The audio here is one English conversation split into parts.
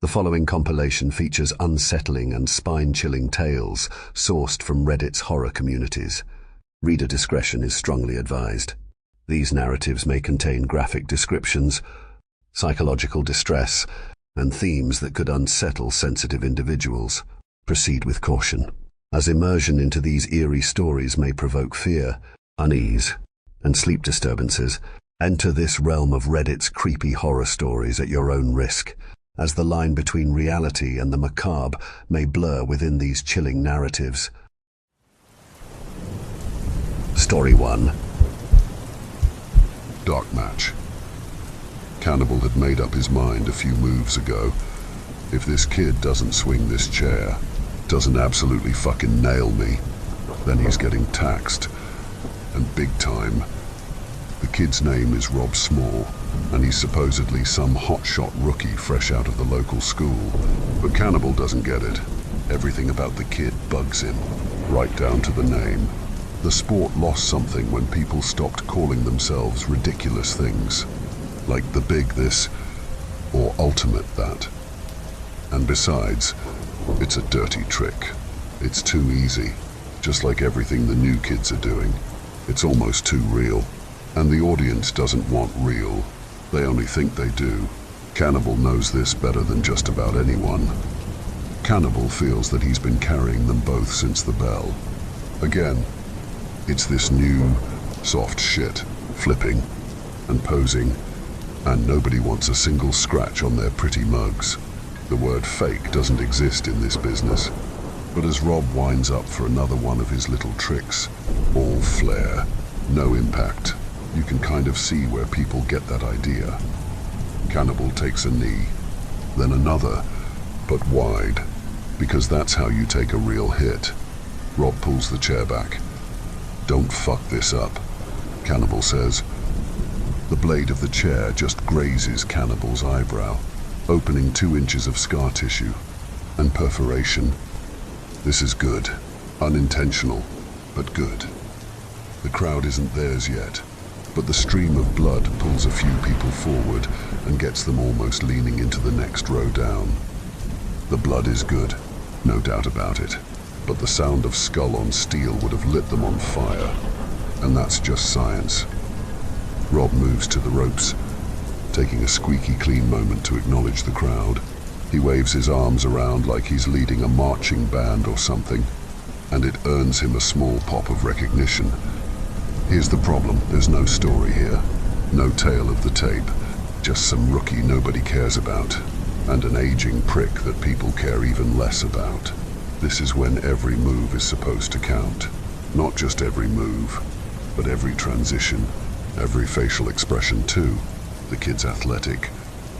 The following compilation features unsettling and spine-chilling tales sourced from Reddit's horror communities. Reader discretion is strongly advised. These narratives may contain graphic descriptions, psychological distress, and themes that could unsettle sensitive individuals. Proceed with caution, as immersion into these eerie stories may provoke fear, unease, and sleep disturbances. Enter this realm of Reddit's creepy horror stories at your own risk, as the line between reality and the macabre may blur within these chilling narratives. Story 1. Dark match. Cannibal had made up his mind a few moves ago. If this kid doesn't swing this chair, doesn't absolutely fucking nail me, then he's getting taxed. And big time. The kid's name is Rob Small, and he's supposedly some hotshot rookie fresh out of the local school. But Cannibal doesn't get it. Everything about the kid bugs him, right down to the name. The sport lost something when people stopped calling themselves ridiculous things, like the big this or ultimate that. And besides, it's a dirty trick. It's too easy, just like everything the new kids are doing. It's almost too real. And the audience doesn't want real. They only think they do. Cannibal knows this better than just about anyone. Cannibal feels that he's been carrying them both since the bell. Again, it's this new, soft shit, flipping and posing, and nobody wants a single scratch on their pretty mugs. The word fake doesn't exist in this business. But as Rob winds up for another one of his little tricks, all flair, no impact, you can kind of see where people get that idea. Cannibal takes a knee, then another, but wide, because that's how you take a real hit. Rob pulls the chair back. "Don't fuck this up," Cannibal says. The blade of the chair just grazes Cannibal's eyebrow, opening 2 inches of scar tissue and perforation. This is good, unintentional, but good. The crowd isn't theirs yet, but the stream of blood pulls a few people forward and gets them almost leaning into the next row down. The blood is good, no doubt about it, but the sound of skull on steel would have lit them on fire, and that's just science. Rob moves to the ropes, taking a squeaky clean moment to acknowledge the crowd. He waves his arms around like he's leading a marching band or something, and it earns him a small pop of recognition. Here's the problem, there's no story here. No tale of the tape. Just some rookie nobody cares about, and an aging prick that people care even less about. This is when every move is supposed to count. Not just every move, but every transition, every facial expression too. The kid's athletic,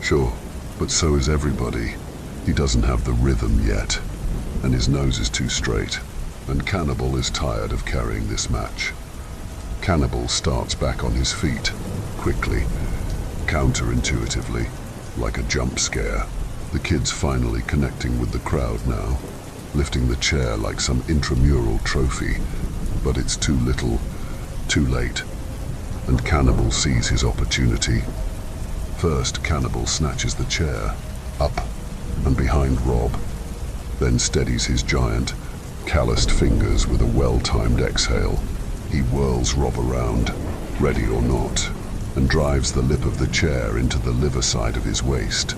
sure, but so is everybody. He doesn't have the rhythm yet, and his nose is too straight, and Cannibal is tired of carrying this match. Cannibal starts back on his feet, quickly, counterintuitively, like a jump scare. The kid's finally connecting with the crowd now, lifting the chair like some intramural trophy, but it's too little, too late, and Cannibal sees his opportunity. First, Cannibal snatches the chair, up and behind Rob, then steadies his giant, calloused fingers with a well-timed exhale. He whirls Rob around, ready or not, and drives the lip of the chair into the liver side of his waist,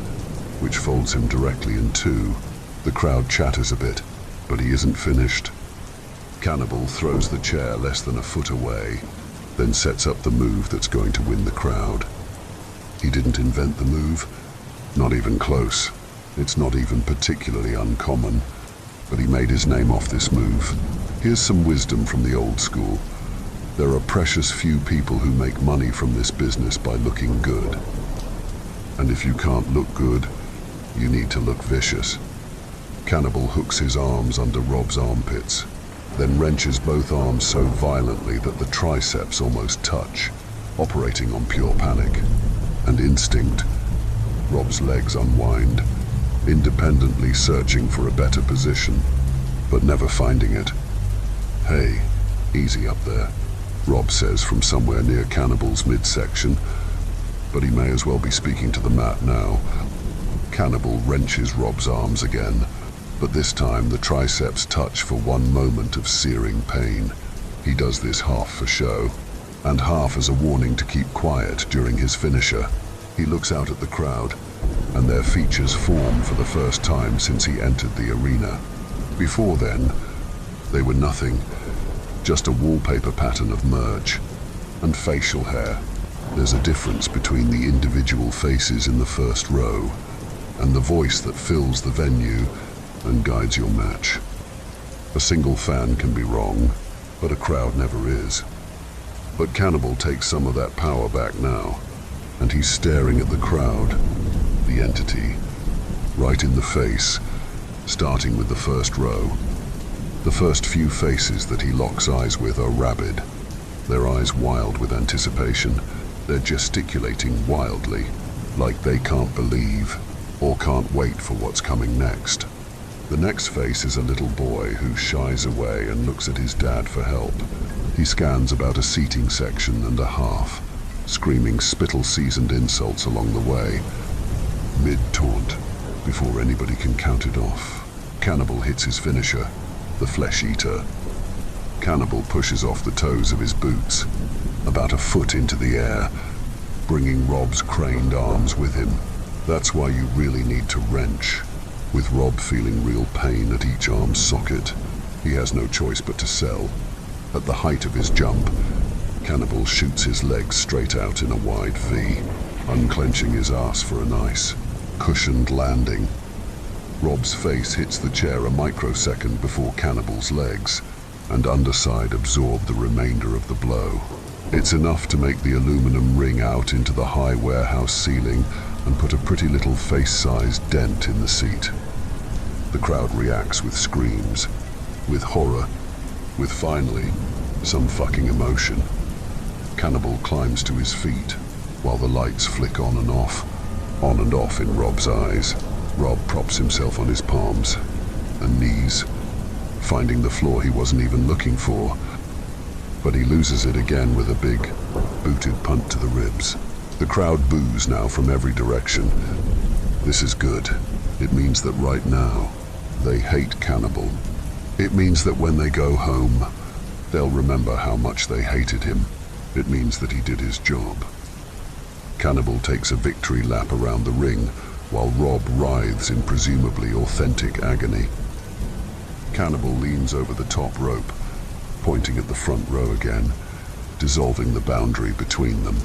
which folds him directly in two. The crowd chatters a bit, but he isn't finished. Cannibal throws the chair less than a foot away, then sets up the move that's going to win the crowd. He didn't invent the move, not even close. It's not even particularly uncommon, but he made his name off this move. Here's some wisdom from the old school. There are precious few people who make money from this business by looking good. And if you can't look good, you need to look vicious. Cannibal hooks his arms under Rob's armpits, then wrenches both arms so violently that the triceps almost touch, operating on pure panic and instinct. Rob's legs unwind, independently searching for a better position, but never finding it. "Hey, easy up there," Rob says from somewhere near Cannibal's midsection, but he may as well be speaking to the mat now. Cannibal wrenches Rob's arms again, but this time the triceps touch for one moment of searing pain. He does this half for show, and half as a warning to keep quiet during his finisher. He looks out at the crowd, and their features form for the first time since he entered the arena. Before then, they were nothing, just a wallpaper pattern of merch and facial hair. There's a difference between the individual faces in the first row and the voice that fills the venue and guides your match. A single fan can be wrong, but a crowd never is. But Cannibal takes some of that power back now, and he's staring at the crowd, the entity, right in the face, starting with the first row. The first few faces that he locks eyes with are rabid, their eyes wild with anticipation. They're gesticulating wildly, like they can't believe or can't wait for what's coming next. The next face is a little boy who shies away and looks at his dad for help. He scans about a seating section and a half, screaming spittle-seasoned insults along the way, mid-taunt, before anybody can count it off. Cannibal hits his finisher, the Flesh Eater. Cannibal pushes off the toes of his boots, about a foot into the air, bringing Rob's craned arms with him. That's why you really need to wrench, with Rob feeling real pain at each arm socket. He has no choice but to sell. At the height of his jump, Cannibal shoots his legs straight out in a wide V, unclenching his ass for a nice, cushioned landing. Rob's face hits the chair a microsecond before Cannibal's legs, and underside absorb the remainder of the blow. It's enough to make the aluminum ring out into the high warehouse ceiling and put a pretty little face-sized dent in the seat. The crowd reacts with screams, with horror, with finally, some fucking emotion. Cannibal climbs to his feet, while the lights flick on and off in Rob's eyes. Rob props himself on his palms and knees, finding the floor he wasn't even looking for, but he loses it again with a big, booted punt to the ribs. The crowd boos now from every direction. This is good. It means that right now, they hate Cannibal. It means that when they go home, they'll remember how much they hated him. It means that he did his job. Cannibal takes a victory lap around the ring, while Rob writhes in presumably authentic agony. Cannibal leans over the top rope, pointing at the front row again, dissolving the boundary between them.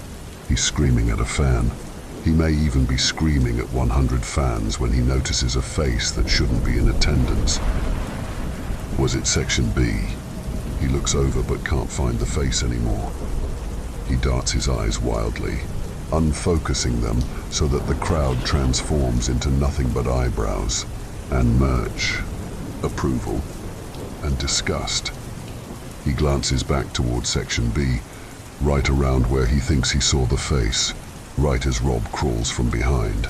He's screaming at a fan. He may even be screaming at 100 fans when he notices a face that shouldn't be in attendance. Was it Section B? He looks over but can't find the face anymore. He darts his eyes wildly, unfocusing them so that the crowd transforms into nothing but eyebrows and merch, approval and disgust. He glances back towards Section B, right around where he thinks he saw the face, right as Rob crawls from behind,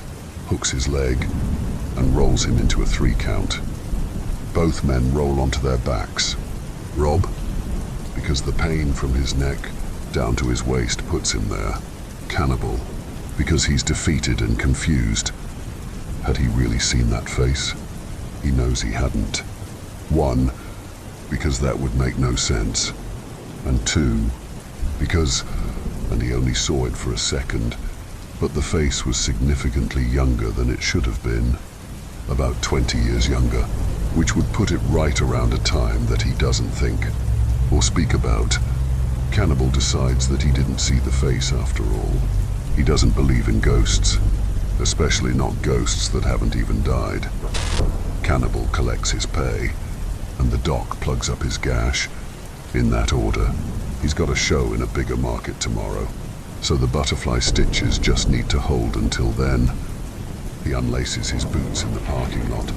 hooks his leg, and rolls him into a 3 count. Both men roll onto their backs. Rob, because the pain from his neck down to his waist puts him there. Cannibal, because he's defeated and confused. Had he really seen that face? He knows he hadn't. 1, because that would make no sense. And 2, because, and he only saw it for a second, but the face was significantly younger than it should have been. About 20 years younger, which would put it right around a time that he doesn't think or speak about. Cannibal decides that he didn't see the face after all. He doesn't believe in ghosts, especially not ghosts that haven't even died. Cannibal collects his pay, and the doc plugs up his gash. In that order. He's got a show in a bigger market tomorrow, so the butterfly stitches just need to hold until then. He unlaces his boots in the parking lot,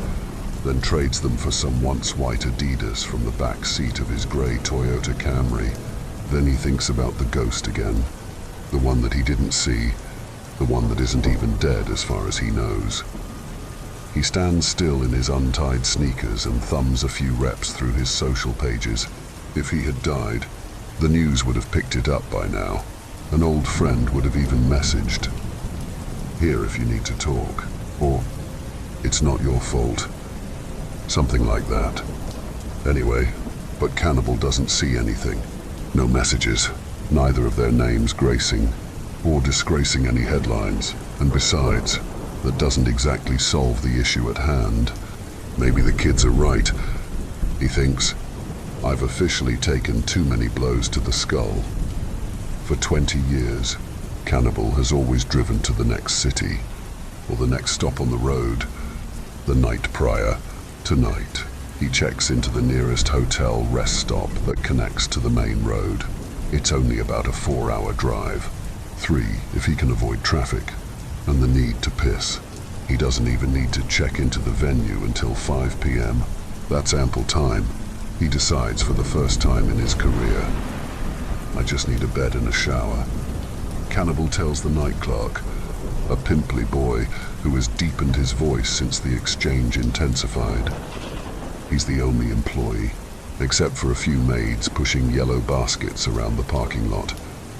then trades them for some once white Adidas from the back seat of his grey Toyota Camry. Then he thinks about the ghost again, the one that he didn't see, the one that isn't even dead as far as he knows. He stands still in his untied sneakers and thumbs a few reps through his social pages. If he had died, the news would have picked it up by now. An old friend would have even messaged, "Here if you need to talk," or It's not your fault. Something like that. Anyway, but Cannibal doesn't see anything. No messages, neither of their names gracing or disgracing any headlines. And besides, that doesn't exactly solve the issue at hand. Maybe the kids are right, he thinks. I've officially taken too many blows to the skull. For 20 years, Cannibal has always driven to the next city, or the next stop on the road, the night prior to night. He checks into the nearest hotel rest stop that connects to the main road. It's only about a 4-hour drive. 3 if he can avoid traffic, and the need to piss. He doesn't even need to check into the venue until 5 p.m. That's ample time. He decides for the first time in his career. I just need a bed and a shower. Cannibal tells the night clerk, a pimply boy who has deepened his voice since the exchange intensified. He's the only employee, except for a few maids pushing yellow baskets around the parking lot,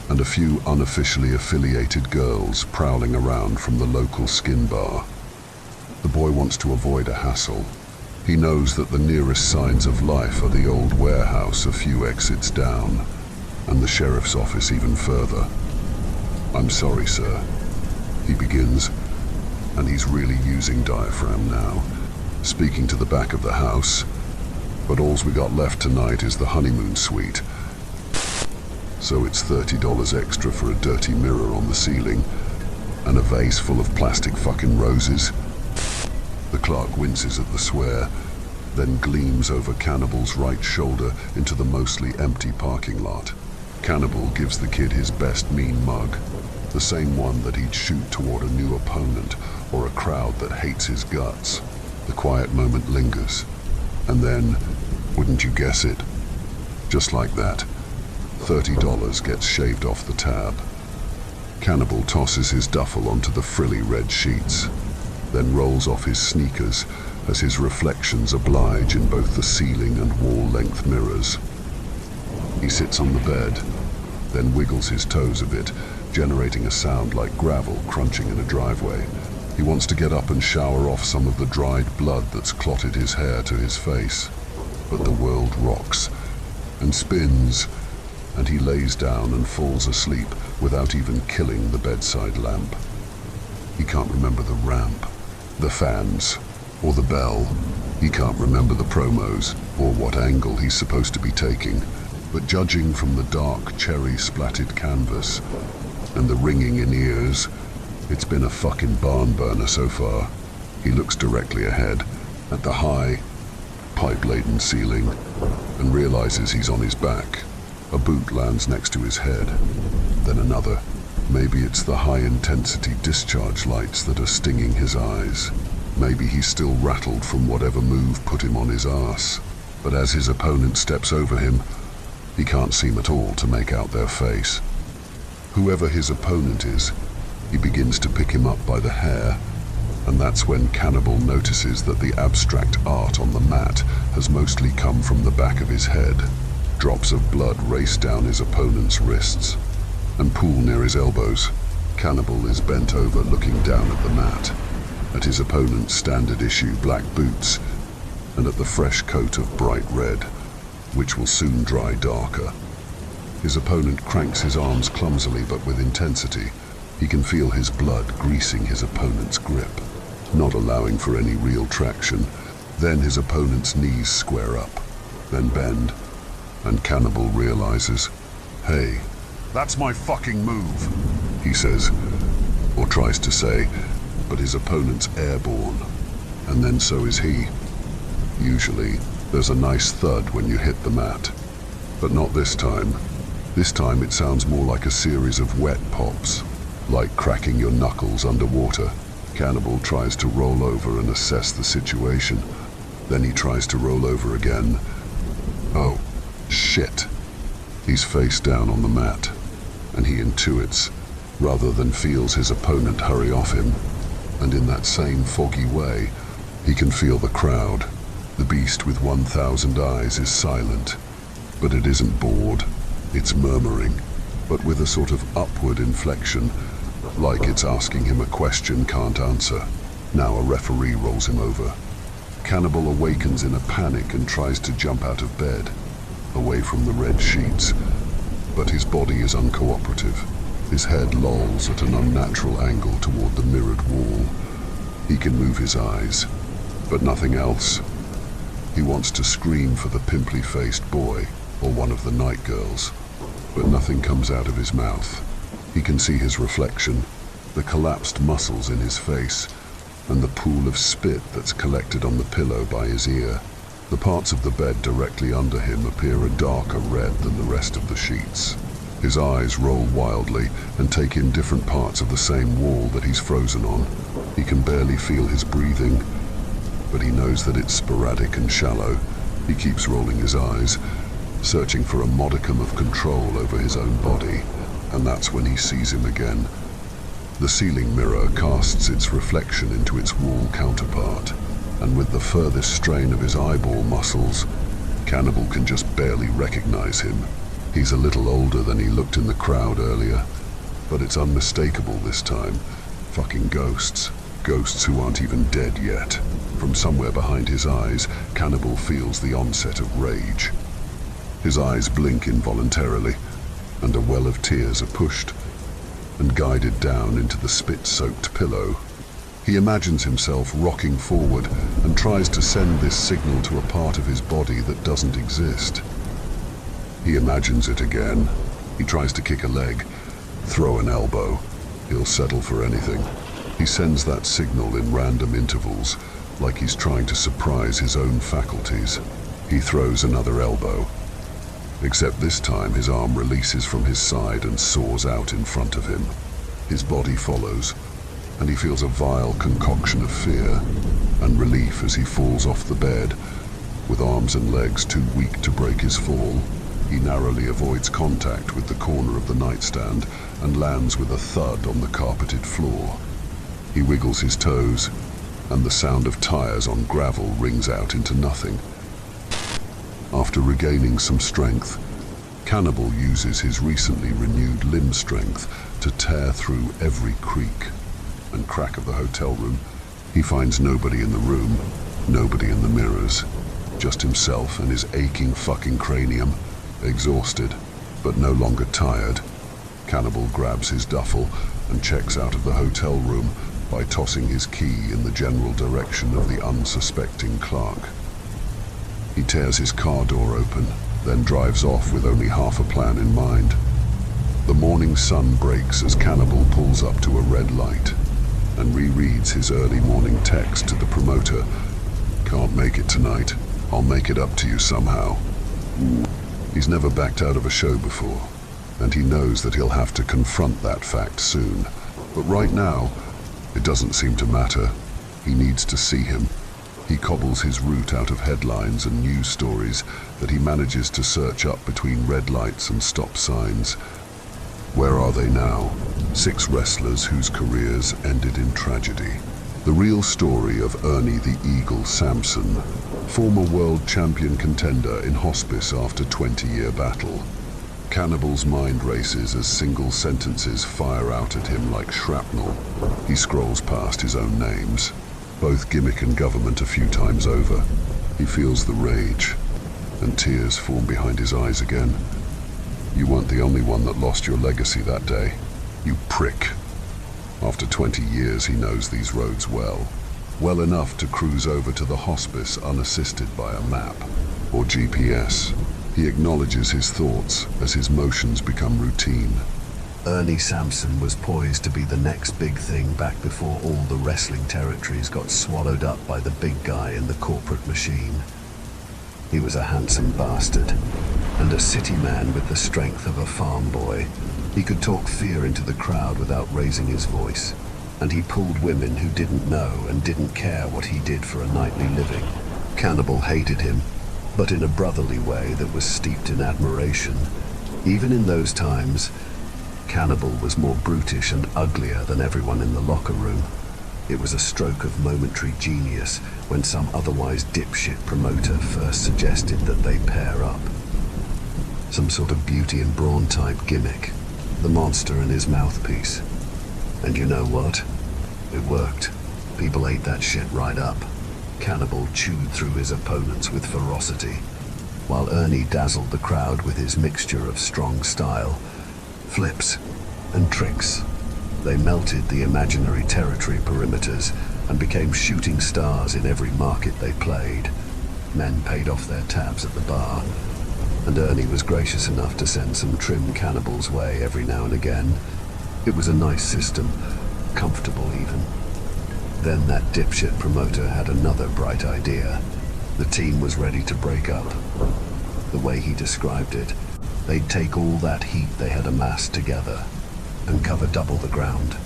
and a few unofficially affiliated girls prowling around from the local skin bar. The boy wants to avoid a hassle. He knows that the nearest signs of life are the old warehouse a few exits down, and the sheriff's office even further. I'm sorry, sir, he begins, and he's really using diaphragm now, speaking to the back of the house. But all's we got left tonight is the honeymoon suite. So it's $30 extra for a dirty mirror on the ceiling, and a vase full of plastic fucking roses. The clerk winces at the swear, then gleams over Cannibal's right shoulder into the mostly empty parking lot. Cannibal gives the kid his best mean mug, the same one that he'd shoot toward a new opponent or a crowd that hates his guts. The quiet moment lingers, and then, wouldn't you guess it, just like that, $30 gets shaved off the tab. Cannibal tosses his duffel onto the frilly red sheets, then rolls off his sneakers as his reflections oblige in both the ceiling and wall-length mirrors. He sits on the bed, then wiggles his toes a bit, generating a sound like gravel crunching in a driveway. He wants to get up and shower off some of the dried blood that's clotted his hair to his face. But the world rocks and spins, and he lays down and falls asleep without even killing the bedside lamp. He can't remember the ramp, the fans, or the bell. He can't remember the promos, or what angle he's supposed to be taking. But judging from the dark, cherry-splattered canvas and the ringing in ears, it's been a fucking barn burner so far. He looks directly ahead, at the high, pipe-laden ceiling, and realizes he's on his back. A boot lands next to his head, then another. Maybe it's the high-intensity discharge lights that are stinging his eyes. Maybe he's still rattled from whatever move put him on his arse. But as his opponent steps over him, he can't seem at all to make out their face. Whoever his opponent is, he begins to pick him up by the hair, and that's when Cannibal notices that the abstract art on the mat has mostly come from the back of his head. Drops of blood race down his opponent's wrists and pool near his elbows. Cannibal is bent over looking down at the mat, at his opponent's standard issue black boots, and at the fresh coat of bright red, which will soon dry darker. His opponent cranks his arms clumsily but with intensity. He can feel his blood greasing his opponent's grip, not allowing for any real traction. Then his opponent's knees square up, then bend, and Cannibal realizes, "Hey, that's my fucking move," he says, or tries to say, but his opponent's airborne, and then so is he. Usually, there's a nice thud when you hit the mat, but not this time. This time it sounds more like a series of wet pops, like cracking your knuckles underwater. Cannibal tries to roll over and assess the situation. Then he tries to roll over again. Oh, shit. He's face down on the mat, and he intuits, rather than feels his opponent hurry off him. And in that same foggy way, he can feel the crowd. The beast with 1,000 eyes is silent, but it isn't bored. It's murmuring, but with a sort of upward inflection, like it's asking him a question can't answer. Now a referee rolls him over. Cannibal awakens in a panic and tries to jump out of bed, away from the red sheets, but his body is uncooperative. His head lolls at an unnatural angle toward the mirrored wall. He can move his eyes, but nothing else. He wants to scream for the pimply-faced boy or one of the night girls, but nothing comes out of his mouth. He can see his reflection, the collapsed muscles in his face, and the pool of spit that's collected on the pillow by his ear. The parts of the bed directly under him appear a darker red than the rest of the sheets. His eyes roll wildly and take in different parts of the same wall that he's frozen on. He can barely feel his breathing, but he knows that it's sporadic and shallow. He keeps rolling his eyes, searching for a modicum of control over his own body, and that's when he sees him again. The ceiling mirror casts its reflection into its wall counterpart, and with the furthest strain of his eyeball muscles, Cannibal can just barely recognize him. He's a little older than he looked in the crowd earlier, but it's unmistakable this time. Fucking ghosts. Ghosts who aren't even dead yet. From somewhere behind his eyes, Cannibal feels the onset of rage. His eyes blink involuntarily, and a well of tears are pushed and guided down into the spit-soaked pillow. He imagines himself rocking forward and tries to send this signal to a part of his body that doesn't exist. He imagines it again. He tries to kick a leg, throw an elbow. He'll settle for anything. He sends that signal in random intervals, like he's trying to surprise his own faculties. He throws another elbow. Except this time his arm releases from his side and soars out in front of him. His body follows, and he feels a vile concoction of fear and relief as he falls off the bed. With arms and legs too weak to break his fall, he narrowly avoids contact with the corner of the nightstand and lands with a thud on the carpeted floor. He wiggles his toes, and the sound of tires on gravel rings out into nothing. After regaining some strength, Cannibal uses his recently renewed limb strength to tear through every creak and crack of the hotel room. He finds nobody in the room, nobody in the mirrors, just himself and his aching fucking cranium, exhausted, but no longer tired. Cannibal grabs his duffel and checks out of the hotel room by tossing his key in the general direction of the unsuspecting clerk. He tears his car door open, then drives off with only half a plan in mind. The morning sun breaks as Cannibal pulls up to a red light and rereads his early morning text to the promoter. "Can't make it tonight. I'll make it up to you somehow." He's never backed out of a show before, and he knows that he'll have to confront that fact soon. But right now, it doesn't seem to matter. He needs to see him. He cobbles his route out of headlines and news stories that he manages to search up between red lights and stop signs. Where are they now? 6 wrestlers whose careers ended in tragedy. The real story of Ernie the Eagle Sampson, former world champion contender in hospice after 20-year battle. Cannibal's mind races as single sentences fire out at him like shrapnel. He scrolls past his own names, both gimmick and government a few times over. He feels the rage, and tears form behind his eyes again. You weren't the only one that lost your legacy that day, you prick. After 20 years, he knows these roads well enough to cruise over to the hospice unassisted by a map or GPS. He acknowledges his thoughts as his motions become routine. Ernie Sampson was poised to be the next big thing back before all the wrestling territories got swallowed up by the big guy in the corporate machine. He was a handsome bastard, and a city man with the strength of a farm boy. He could talk fear into the crowd without raising his voice, and he pulled women who didn't know and didn't care what he did for a nightly living. Cannibal hated him, but in a brotherly way that was steeped in admiration. Even in those times, Cannibal was more brutish and uglier than everyone in the locker room. It was a stroke of momentary genius when some otherwise dipshit promoter first suggested that they pair up. Some sort of beauty and brawn type gimmick. The monster and his mouthpiece. And you know what? It worked. People ate that shit right up. Cannibal chewed through his opponents with ferocity, while Ernie dazzled the crowd with his mixture of strong style, flips, and tricks. They melted the imaginary territory perimeters and became shooting stars in every market they played. Men paid off their tabs at the bar, and Ernie was gracious enough to send some trim cannibals' way every now and again. It was a nice system, comfortable even. Then that dipshit promoter had another bright idea. The team was ready to break up. The way he described it, they'd take all that heat they had amassed together and cover double the ground.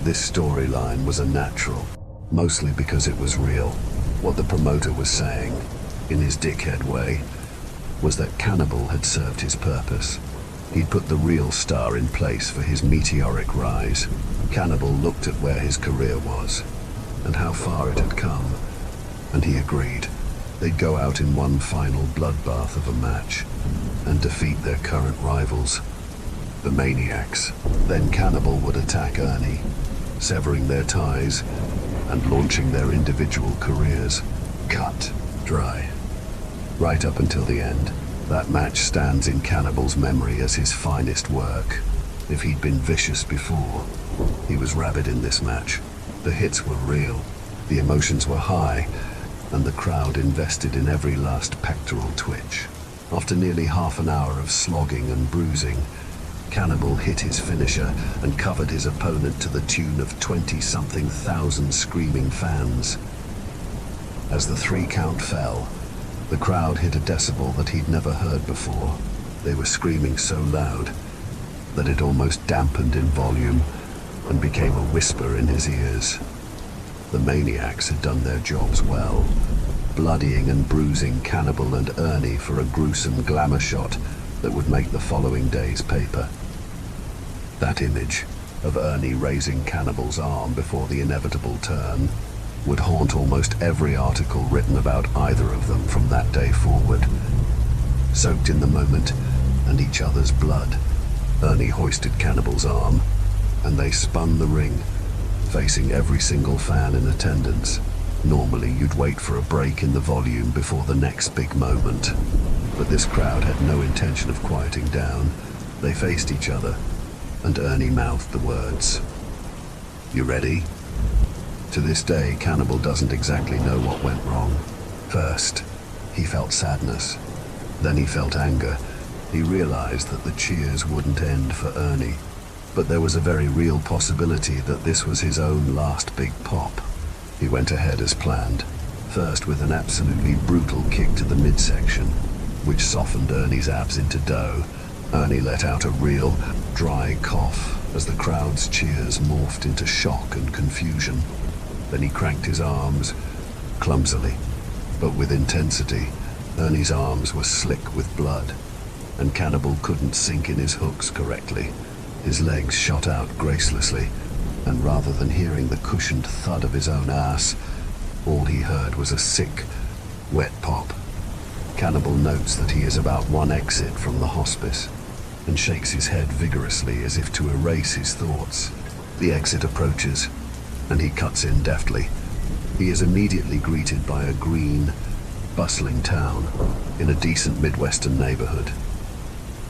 This storyline was a natural, mostly because it was real. What the promoter was saying, in his dickhead way, was that Cannibal had served his purpose. He'd put the real star in place for his meteoric rise. Cannibal looked at where his career was and how far it had come, and he agreed. They'd go out in one final bloodbath of a match and defeat their current rivals, the Maniacs. Then Cannibal would attack Ernie, severing their ties and launching their individual careers. Cut. Dry. Right up until the end. That match stands in Cannibal's memory as his finest work. If he'd been vicious before, he was rabid in this match. The hits were real, the emotions were high, and the crowd invested in every last pectoral twitch. After nearly half an hour of slogging and bruising, Cannibal hit his finisher and covered his opponent to the tune of 20-something thousand screaming fans. As the 3 count fell, the crowd hit a decibel that he'd never heard before. They were screaming so loud that it almost dampened in volume and became a whisper in his ears. The Maniacs had done their jobs well, bloodying and bruising Cannibal and Ernie for a gruesome glamour shot that would make the following day's paper. That image of Ernie raising Cannibal's arm before the inevitable turn would haunt almost every article written about either of them from that day forward. Soaked in the moment and each other's blood, Ernie hoisted Cannibal's arm, and they spun the ring, facing every single fan in attendance. Normally you'd wait for a break in the volume before the next big moment, but this crowd had no intention of quieting down. They faced each other, and Ernie mouthed the words, "You ready?" To this day, Cannibal doesn't exactly know what went wrong. First, he felt sadness. Then he felt anger. He realized that the cheers wouldn't end for Ernie. But there was a very real possibility that this was his own last big pop. He went ahead as planned, first with an absolutely brutal kick to the midsection, which softened Ernie's abs into dough. Ernie let out a real, dry cough as the crowd's cheers morphed into shock and confusion. Then he cranked his arms, clumsily, but with intensity. Ernie's arms were slick with blood, and Cannibal couldn't sink in his hooks correctly. His legs shot out gracelessly, and rather than hearing the cushioned thud of his own ass, all he heard was a sick, wet pop. Cannibal notes that he is about one exit from the hospice, and shakes his head vigorously as if to erase his thoughts. The exit approaches, and he cuts in deftly. He is immediately greeted by a green, bustling town in a decent Midwestern neighborhood.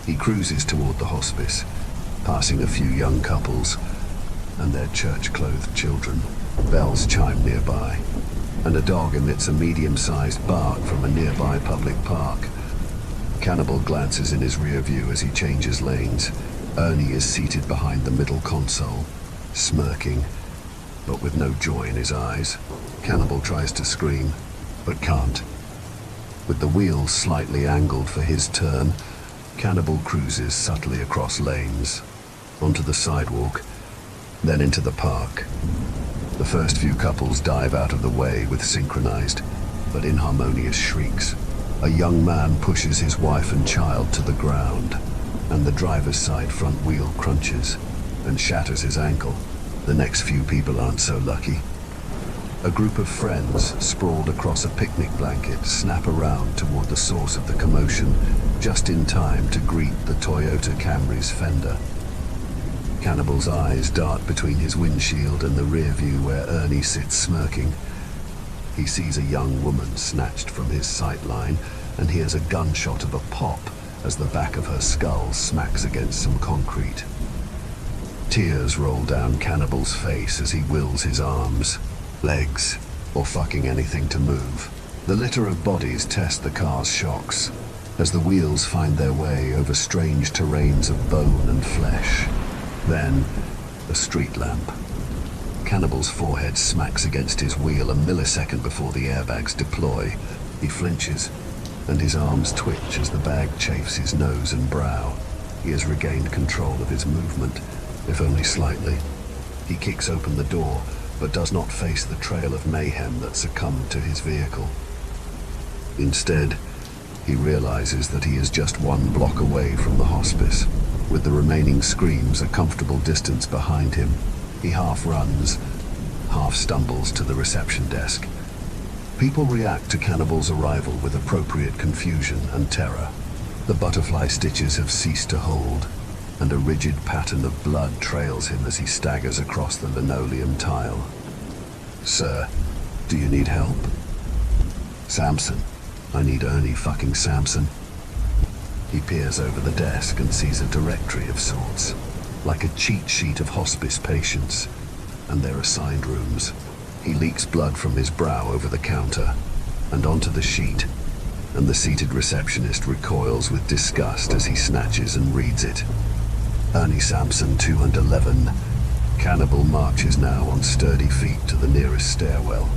He cruises toward the hospice, passing a few young couples and their church-clothed children. Bells chime nearby, and a dog emits a medium-sized bark from a nearby public park. Cannibal glances in his rear view as he changes lanes. Ernie is seated behind the middle console, smirking, but with no joy in his eyes. Cannibal tries to scream, but can't. With the wheels slightly angled for his turn, Cannibal cruises subtly across lanes, onto the sidewalk, then into the park. The first few couples dive out of the way with synchronized but inharmonious shrieks. A young man pushes his wife and child to the ground, and the driver's side front wheel crunches and shatters his ankle. The next few people aren't so lucky. A group of friends, sprawled across a picnic blanket, snap around toward the source of the commotion, just in time to greet the Toyota Camry's fender. Cannibal's eyes dart between his windshield and the rear view where Ernie sits smirking. He sees a young woman snatched from his sight line and hears a gunshot of a pop as the back of her skull smacks against some concrete. Tears roll down Cannibal's face as he wills his arms, legs, or fucking anything to move. The litter of bodies test the car's shocks as the wheels find their way over strange terrains of bone and flesh. Then, a street lamp. Cannibal's forehead smacks against his wheel a millisecond before the airbags deploy. He flinches, and his arms twitch as the bag chafes his nose and brow. He has regained control of his movement, if only slightly. He kicks open the door, but does not face the trail of mayhem that succumbed to his vehicle. Instead, he realizes that he is just one block away from the hospice, with the remaining screams a comfortable distance behind him. He half runs, half stumbles to the reception desk. People react to Cannibal's arrival with appropriate confusion and terror. The butterfly stitches have ceased to hold, and a rigid pattern of blood trails him as he staggers across the linoleum tile. "Sir, do you need help?" "Sampson. I need Ernie fucking Sampson." He peers over the desk and sees a directory of sorts, like a cheat sheet of hospice patients, and their assigned rooms. He leaks blood from his brow over the counter and onto the sheet, and the seated receptionist recoils with disgust as he snatches and reads it. Ernie Sampson, 211. Cannibal marches now on sturdy feet to the nearest stairwell.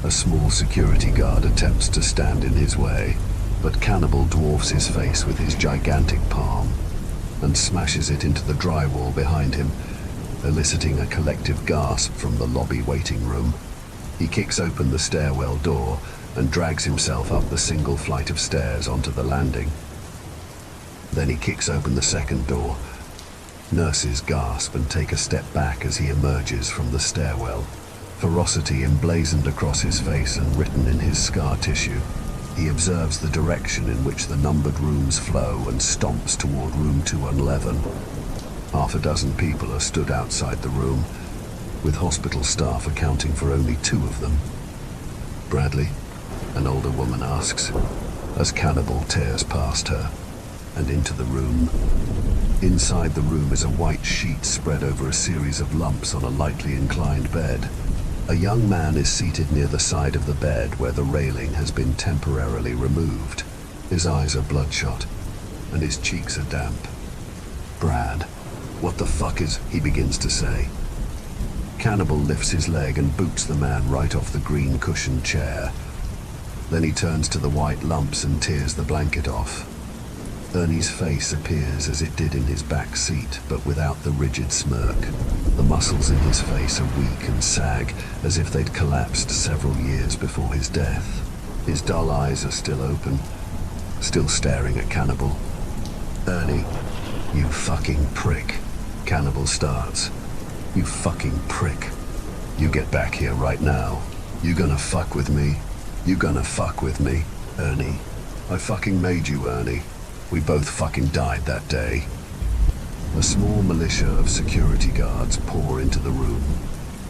A small security guard attempts to stand in his way, but Cannibal dwarfs his face with his gigantic palm and smashes it into the drywall behind him, eliciting a collective gasp from the lobby waiting room. He kicks open the stairwell door and drags himself up the single flight of stairs onto the landing. Then he kicks open the second door. Nurses gasp and take a step back as he emerges from the stairwell, ferocity emblazoned across his face and written in his scar tissue. He observes the direction in which the numbered rooms flow and stomps toward room 211. Half a dozen people are stood outside the room, with hospital staff accounting for only 2 of them. "Bradley?" an older woman asks, as Cannibal tears past her and into the room. Inside the room is a white sheet spread over a series of lumps on a lightly inclined bed. A young man is seated near the side of the bed where the railing has been temporarily removed. His eyes are bloodshot, and his cheeks are damp. "Brad, what the fuck is..." he begins to say. Cannibal lifts his leg and boots the man right off the green cushioned chair. Then he turns to the white lumps and tears the blanket off. Ernie's face appears as it did in his back seat, but without the rigid smirk. The muscles in his face are weak and sag, as if they'd collapsed several years before his death. His dull eyes are still open, still staring at Cannibal. "Ernie, you fucking prick," Cannibal starts. "You fucking prick. You get back here right now. You gonna fuck with me? You gonna fuck with me, Ernie? I fucking made you, Ernie. We both fucking died that day." A small militia of security guards pour into the room,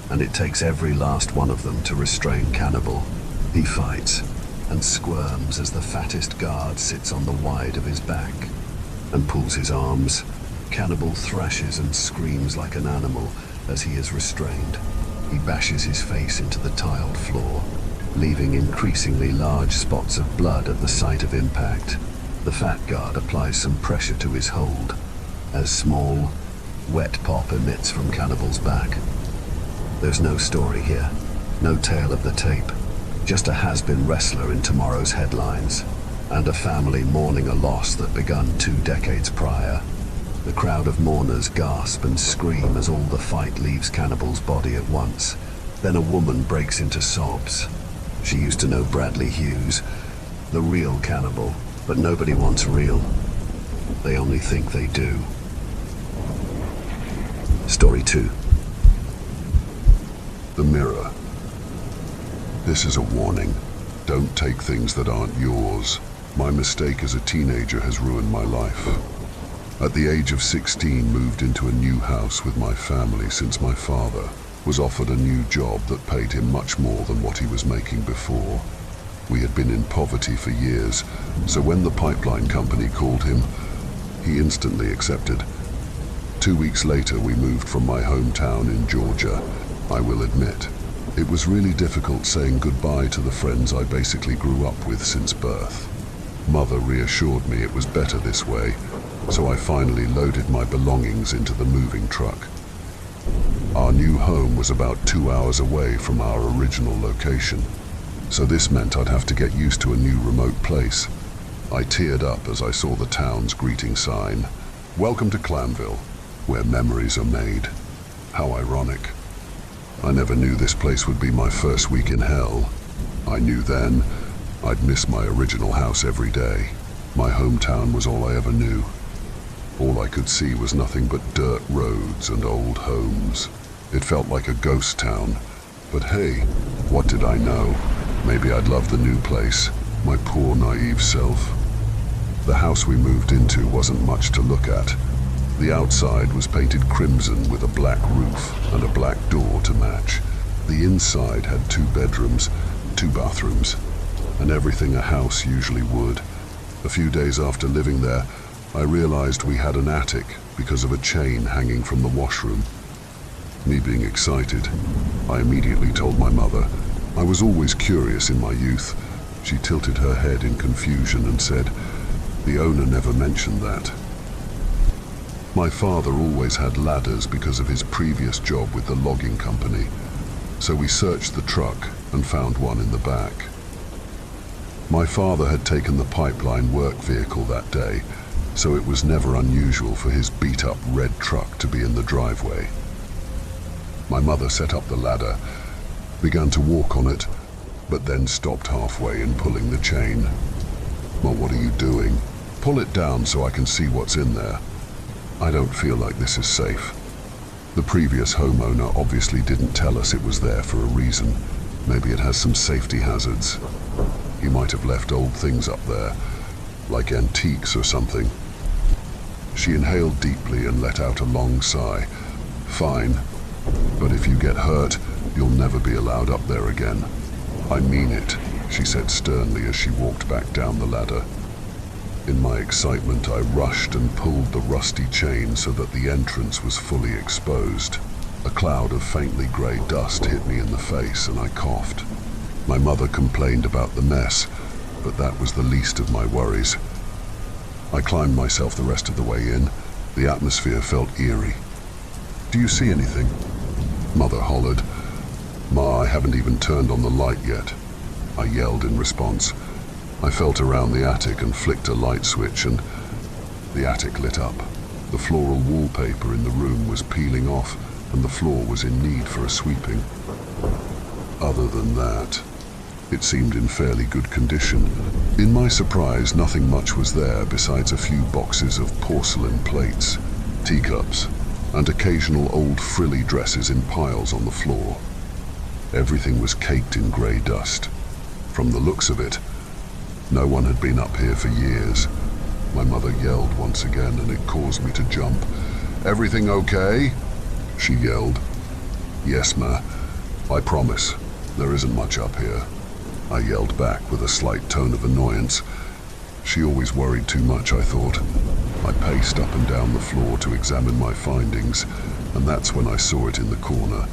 and it takes every last one of them to restrain Cannibal. He fights and squirms as the fattest guard sits on the wide of his back and pulls his arms. Cannibal thrashes and screams like an animal as he is restrained. He bashes his face into the tiled floor, leaving increasingly large spots of blood at the site of impact. The fat guard applies some pressure to his hold, as small, wet pop emits from Cannibal's back. There's no story here, no tale of the tape, just a has-been wrestler in tomorrow's headlines, and a family mourning a loss that begun 2 decades prior. The crowd of mourners gasp and scream as all the fight leaves Cannibal's body at once. Then a woman breaks into sobs. She used to know Bradley Hughes, the real Cannibal, but nobody wants real. They only think they do. Story 2. The mirror. This is a warning. Don't take things that aren't yours. My mistake as a teenager has ruined my life. At the age of 16, moved into a new house with my family since my father was offered a new job that paid him much more than what he was making before. We had been in poverty for years, so when the pipeline company called him, he instantly accepted. 2 weeks later, we moved from my hometown in Georgia. I will admit, it was really difficult saying goodbye to the friends I basically grew up with since birth. Mother reassured me it was better this way, so I finally loaded my belongings into the moving truck. Our new home was about 2 hours away from our original location, so this meant I'd have to get used to a new remote place. I teared up as I saw the town's greeting sign, "Welcome to Clanville, where memories are made." How ironic. I never knew this place would be my first week in hell. I knew then I'd miss my original house every day. My hometown was all I ever knew. All I could see was nothing but dirt roads and old homes. It felt like a ghost town. But hey, what did I know? Maybe I'd love the new place. My poor naive self. The house we moved into wasn't much to look at. The outside was painted crimson with a black roof and a black door to match. The inside had 2 bedrooms, 2 bathrooms, and everything a house usually would. A few days after living there, I realized we had an attic because of a chain hanging from the washroom. Me being excited, I immediately told my mother. I was always curious in my youth. She tilted her head in confusion and said, "The owner never mentioned that." My father always had ladders because of his previous job with the logging company, so we searched the truck and found one in the back. My father had taken the pipeline work vehicle that day, so it was never unusual for his beat-up red truck to be in the driveway. My mother set up the ladder, began to walk on it, but then stopped halfway in pulling the chain. "Well, what are you doing?" "Pull it down so I can see what's in there. I don't feel like this is safe." The previous homeowner obviously didn't tell us it was there for a reason. Maybe it has some safety hazards. He might have left old things up there, like antiques or something. She inhaled deeply and let out a long sigh. "Fine, but if you get hurt, you'll never be allowed up there again." "I mean it," she said sternly as she walked back down the ladder. In my excitement, I rushed and pulled the rusty chain so that the entrance was fully exposed. A cloud of faintly grey dust hit me in the face and I coughed. My mother complained about the mess, but that was the least of my worries. I climbed myself the rest of the way in. The atmosphere felt eerie. "Do you see anything?" Mother hollered. "Ma, I haven't even turned on the light yet," I yelled in response. I felt around the attic and flicked a light switch and the attic lit up. The floral wallpaper in the room was peeling off and the floor was in need for a sweeping. Other than that, it seemed in fairly good condition. In my surprise, nothing much was there besides a few boxes of porcelain plates, teacups, and occasional old frilly dresses in piles on the floor. Everything was caked in grey dust. From the looks of it, no one had been up here for years. My mother yelled once again and it caused me to jump. "Everything okay?" she yelled. "Yes, Ma. I promise. There isn't much up here," I yelled back with a slight tone of annoyance. She always worried too much, I thought. I paced up and down the floor to examine my findings, and that's when I saw it in the corner.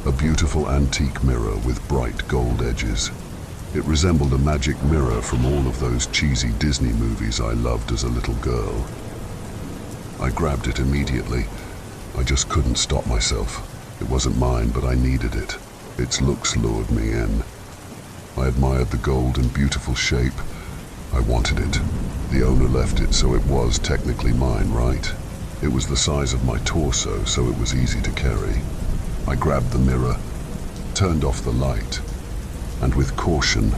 A beautiful antique mirror with bright gold edges. It resembled a magic mirror from all of those cheesy Disney movies I loved as a little girl. I grabbed it immediately. I just couldn't stop myself. It wasn't mine, but I needed it. Its looks lured me in. I admired the gold and beautiful shape. I wanted it. The owner left it, so it was technically mine, right? It was the size of my torso, so it was easy to carry. I grabbed the mirror, turned off the light, and with caution,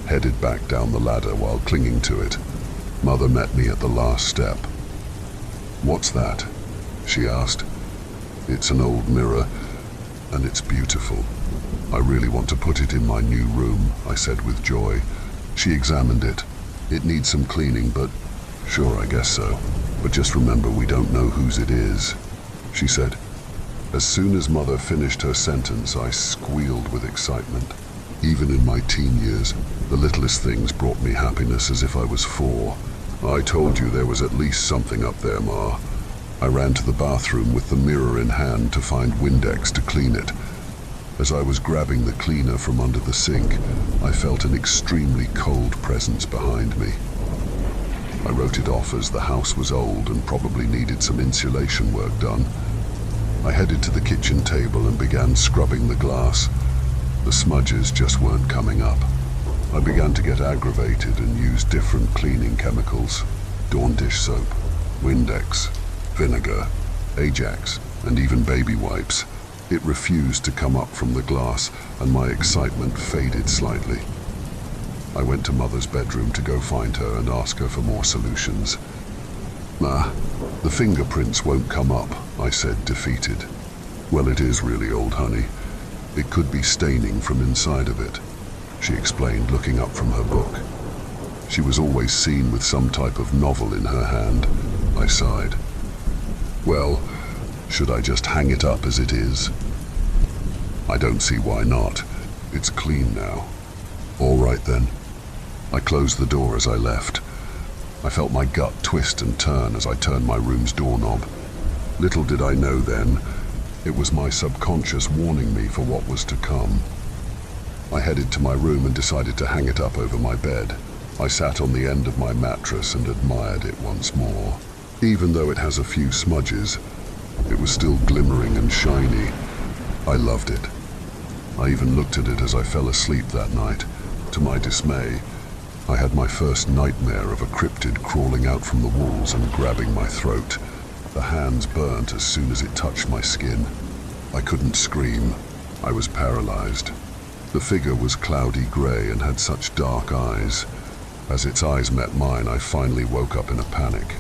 headed back down the ladder while clinging to it. Mother met me at the last step. "What's that?" she asked. "It's an old mirror, and it's beautiful. I really want to put it in my new room," I said with joy. She examined it. "It needs some cleaning, but sure, I guess so. But just remember, we don't know whose it is," she said. As soon as Mother finished her sentence, I squealed with excitement. Even in my teen years, the littlest things brought me happiness as if I was 4. "I told you there was at least something up there, Ma." I ran to the bathroom with the mirror in hand to find Windex to clean it. As I was grabbing the cleaner from under the sink, I felt an extremely cold presence behind me. I wrote it off as the house was old and probably needed some insulation work done. I headed to the kitchen table and began scrubbing the glass. The smudges just weren't coming up. I began to get aggravated and used different cleaning chemicals: Dawn dish soap, Windex, vinegar, Ajax, and even baby wipes. It refused to come up from the glass, and my excitement faded slightly. I went to Mother's bedroom to go find her and ask her for more solutions. "Ma, the fingerprints won't come up," I said, defeated. "Well, it is really old, honey. It could be staining from inside of it," she explained, looking up from her book. She was always seen with some type of novel in her hand. I sighed. "Well, should I just hang it up as it is?" "I don't see why not. It's clean now." "All right then." I closed the door as I left. I felt my gut twist and turn as I turned my room's doorknob. Little did I know then, it was my subconscious warning me for what was to come. I headed to my room and decided to hang it up over my bed. I sat on the end of my mattress and admired it once more. Even though it has a few smudges, it was still glimmering and shiny. I loved it. I even looked at it as I fell asleep that night. To my dismay, I had my first nightmare of a cryptid crawling out from the walls and grabbing my throat. The hands burnt as soon as it touched my skin. I couldn't scream. I was paralyzed. The figure was cloudy gray and had such dark eyes. As its eyes met mine, I finally woke up in a panic.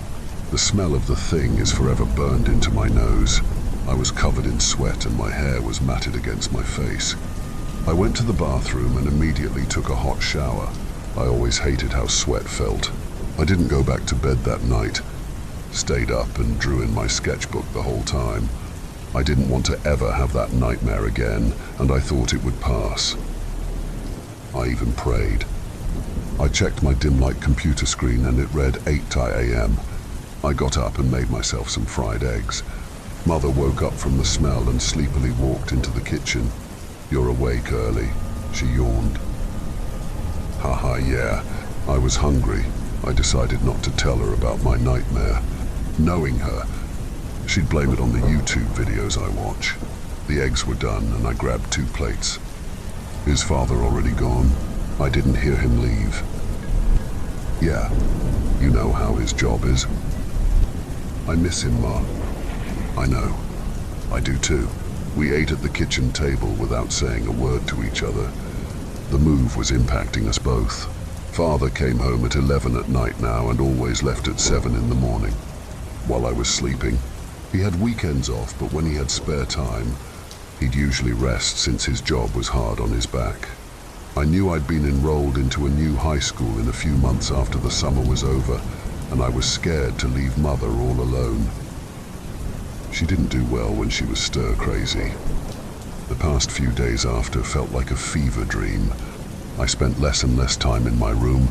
The smell of the thing is forever burned into my nose. I was covered in sweat and my hair was matted against my face. I went to the bathroom and immediately took a hot shower. I always hated how sweat felt. I didn't go back to bed that night. Stayed up and drew in my sketchbook the whole time. I didn't want to ever have that nightmare again, and I thought it would pass. I even prayed. I checked my dim light computer screen and it read 8 a.m. I got up and made myself some fried eggs. Mother woke up from the smell and sleepily walked into the kitchen. "You're awake early," she yawned. Haha, yeah, I was hungry. I decided not to tell her about my nightmare. Knowing her, she'd blame it on the YouTube videos I watch. The eggs were done and I grabbed 2 plates. "Is Father already gone?" I didn't hear him leave. "Yeah, you know how his job is." "I miss him, Ma." "I know. I do too." We ate at the kitchen table without saying a word to each other. The move was impacting us both. Father came home at 11 at night now and always left at 7 in the morning. While I was sleeping, he had weekends off, but when he had spare time, he'd usually rest since his job was hard on his back. I knew I'd been enrolled into a new high school in a few months after the summer was over, and I was scared to leave Mother all alone. She didn't do well when she was stir-crazy. The past few days after felt like a fever dream. I spent less and less time in my room.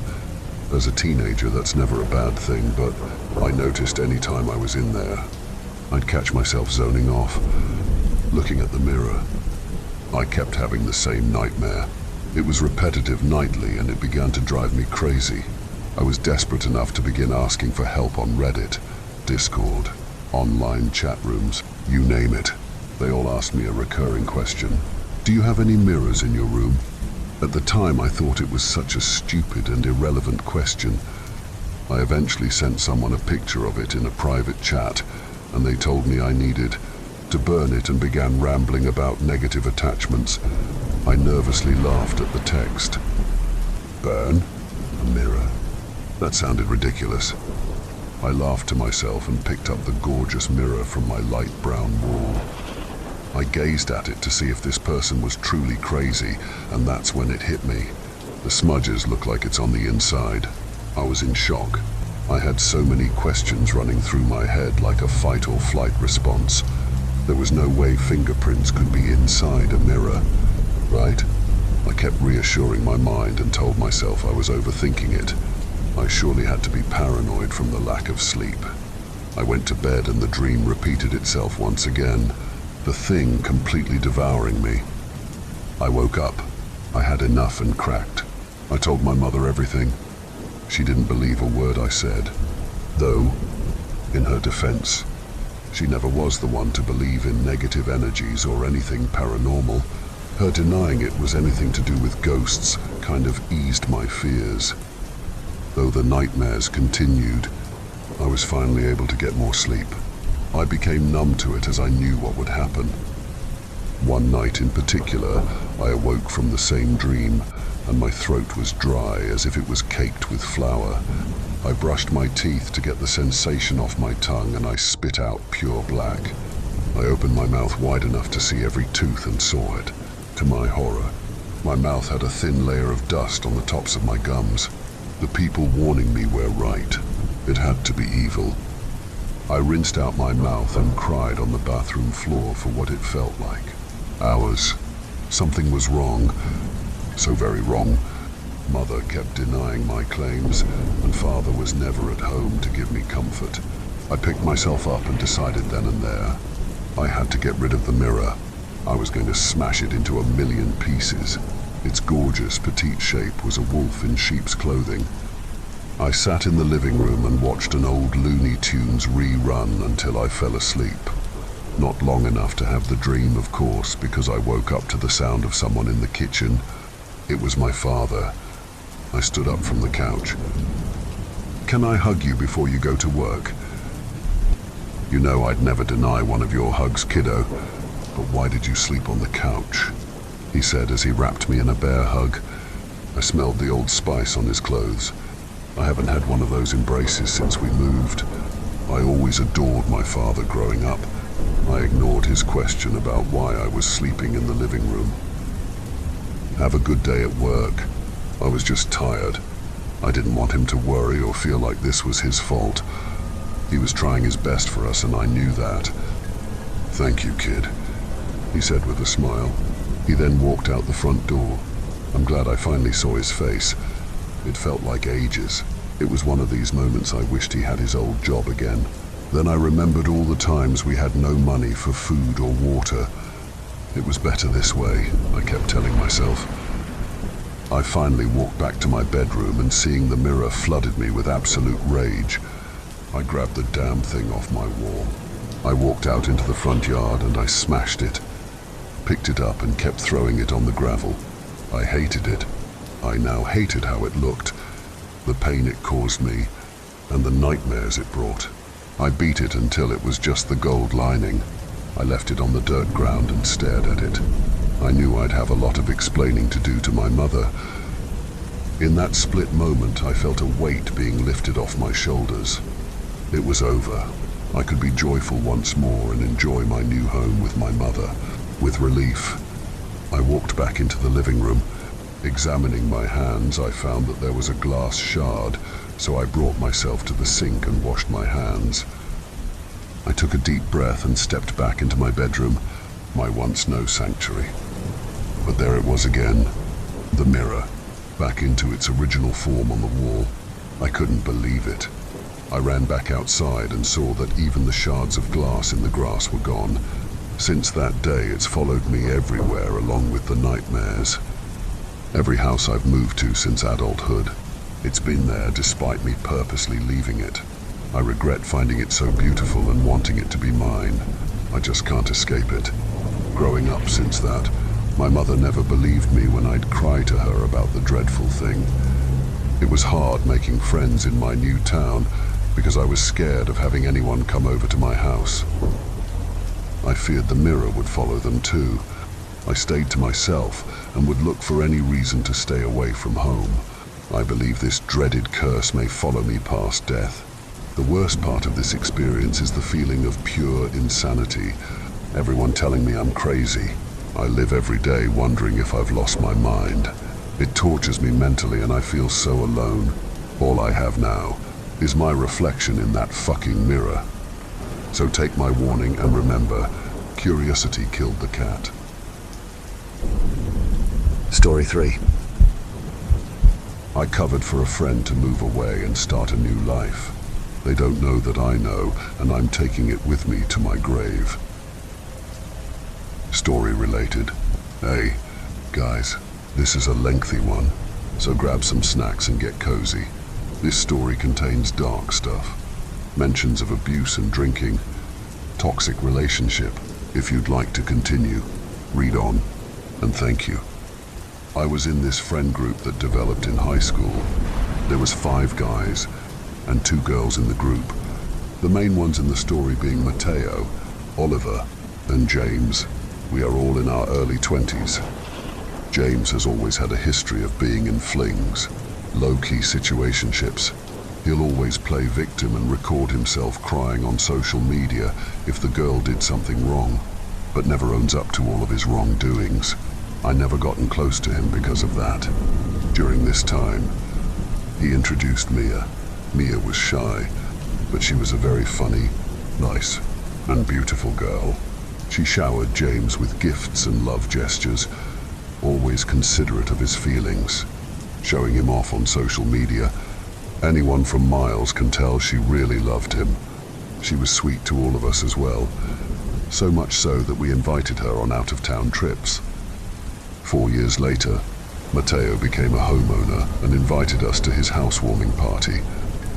As a teenager, that's never a bad thing, but I noticed any time I was in there, I'd catch myself zoning off, looking at the mirror. I kept having the same nightmare. It was repetitive nightly, and it began to drive me crazy. I was desperate enough to begin asking for help on Reddit, Discord, online chat rooms, you name it. They all asked me a recurring question: "Do you have any mirrors in your room?" At the time, I thought it was such a stupid and irrelevant question. I eventually sent someone a picture of it in a private chat, and they told me I needed to burn it and began rambling about negative attachments. I nervously laughed at the text. Burn? A mirror? That sounded ridiculous. I laughed to myself and picked up the gorgeous mirror from my light brown wall. I gazed at it to see if this person was truly crazy, and that's when it hit me. The smudges look like it's on the inside. I was in shock. I had so many questions running through my head like a fight or flight response. There was no way fingerprints could be inside a mirror, right? I kept reassuring my mind and told myself I was overthinking it. I surely had to be paranoid from the lack of sleep. I went to bed and the dream repeated itself once again, the thing completely devouring me. I woke up. I had enough and cracked. I told my mother everything. She didn't believe a word I said, though, in her defense, she never was the one to believe in negative energies or anything paranormal. Her denying it was anything to do with ghosts kind of eased my fears. Though the nightmares continued, I was finally able to get more sleep. I became numb to it as I knew what would happen. One night in particular, I awoke from the same dream, and my throat was dry as if it was caked with flour. I brushed my teeth to get the sensation off my tongue and I spit out pure black. I opened my mouth wide enough to see every tooth and saw it. To my horror, my mouth had a thin layer of dust on the tops of my gums. The people warning me were right. It had to be evil. I rinsed out my mouth and cried on the bathroom floor for what it felt like. Hours. Something was wrong. So very wrong. Mother kept denying my claims, and Father was never at home to give me comfort. I picked myself up and decided then and there. I had to get rid of the mirror. I was going to smash it into a million pieces. Its gorgeous, petite shape was a wolf in sheep's clothing. I sat in the living room and watched an old Looney Tunes rerun until I fell asleep. Not long enough to have the dream, of course, because I woke up to the sound of someone in the kitchen. It was my father. I stood up from the couch. "Can I hug you before you go to work?" "You know I'd never deny one of your hugs, kiddo, but why did you sleep on the couch?" he said as he wrapped me in a bear hug. I smelled the old spice on his clothes. I haven't had one of those embraces since we moved. I always adored my father growing up. I ignored his question about why I was sleeping in the living room. "Have a good day at work." I was just tired. I didn't want him to worry or feel like this was his fault. He was trying his best for us and I knew that. "Thank you, kid," he said with a smile. He then walked out the front door. I'm glad I finally saw his face. It felt like ages. It was one of these moments I wished he had his old job again. Then I remembered all the times we had no money for food or water. It was better this way, I kept telling myself. I finally walked back to my bedroom and seeing the mirror flooded me with absolute rage. I grabbed the damn thing off my wall. I walked out into the front yard and I smashed it. Picked it up and kept throwing it on the gravel. I hated it. I now hated how it looked, the pain it caused me, and the nightmares it brought. I beat it until it was just the gold lining. I left it on the dirt ground and stared at it. I knew I'd have a lot of explaining to do to my mother. In that split moment, I felt a weight being lifted off my shoulders. It was over. I could be joyful once more and enjoy my new home with my mother. With relief, I walked back into the living room. Examining my hands, I found that there was a glass shard, so I brought myself to the sink and washed my hands. I took a deep breath and stepped back into my bedroom, my once no sanctuary. But there it was again, the mirror, back into its original form on the wall. I couldn't believe it. I ran back outside and saw that even the shards of glass in the grass were gone. Since that day, it's followed me everywhere along with the nightmares. Every house I've moved to since adulthood, it's been there despite me purposely leaving it. I regret finding it so beautiful and wanting it to be mine. I just can't escape it. Growing up since that, my mother never believed me when I'd cry to her about the dreadful thing. It was hard making friends in my new town because I was scared of having anyone come over to my house. I feared the mirror would follow them too. I stayed to myself and would look for any reason to stay away from home. I believe this dreaded curse may follow me past death. The worst part of this experience is the feeling of pure insanity. Everyone telling me I'm crazy. I live every day wondering if I've lost my mind. It tortures me mentally and I feel so alone. All I have now is my reflection in that fucking mirror. So take my warning and remember, curiosity killed the cat. Story 3. I covered for a friend to move away and start a new life. They don't know that I know, and I'm taking it with me to my grave. Story related. Hey, guys, this is a lengthy one, so grab some snacks and get cozy. This story contains dark stuff, mentions of abuse and drinking, toxic relationship. If you'd like to continue, read on, and thank you. I was in this friend group that developed in high school. There was 5 guys and 2 girls in the group. The main ones in the story being Mateo, Oliver, and James. We are all in our early 20s. James has always had a history of being in flings, low-key situationships. He'll always play victim and record himself crying on social media if the girl did something wrong, but never owns up to all of his wrongdoings. I never gotten close to him because of that. During this time, he introduced Mia. Mia was shy, but she was a very funny, nice, and beautiful girl. She showered James with gifts and love gestures, always considerate of his feelings, showing him off on social media. Anyone from miles can tell she really loved him. She was sweet to all of us as well, so much so that we invited her on out-of-town trips. 4 years later, Mateo became a homeowner and invited us to his housewarming party.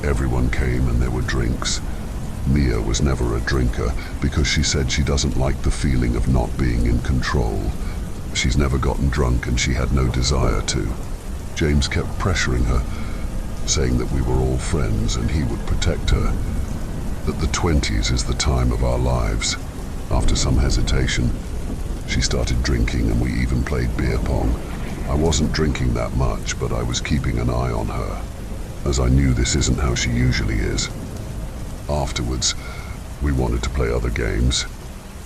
Everyone came and there were drinks. Mia was never a drinker because she said she doesn't like the feeling of not being in control. She's never gotten drunk and she had no desire to. James kept pressuring her, saying that we were all friends and he would protect her, that the 20s is the time of our lives. After some hesitation, she started drinking and we even played beer pong. I wasn't drinking that much, but I was keeping an eye on her, as I knew this isn't how she usually is. Afterwards, we wanted to play other games,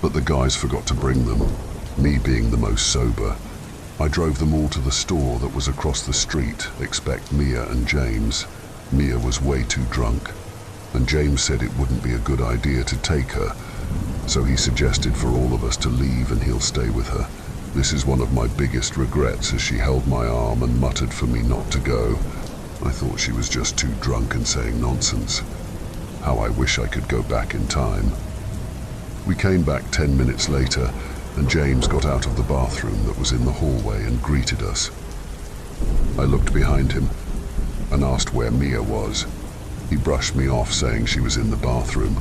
but the guys forgot to bring them, me being the most sober. I drove them all to the store that was across the street, expect Mia and James. Mia was way too drunk, and James said it wouldn't be a good idea to take her, so he suggested for all of us to leave and he'll stay with her. This is one of my biggest regrets, as she held my arm and muttered for me not to go. I thought she was just too drunk and saying nonsense. How I wish I could go back in time. We came back 10 minutes later, and James got out of the bathroom that was in the hallway and greeted us. I looked behind him and asked where Mia was. He brushed me off, saying she was in the bathroom.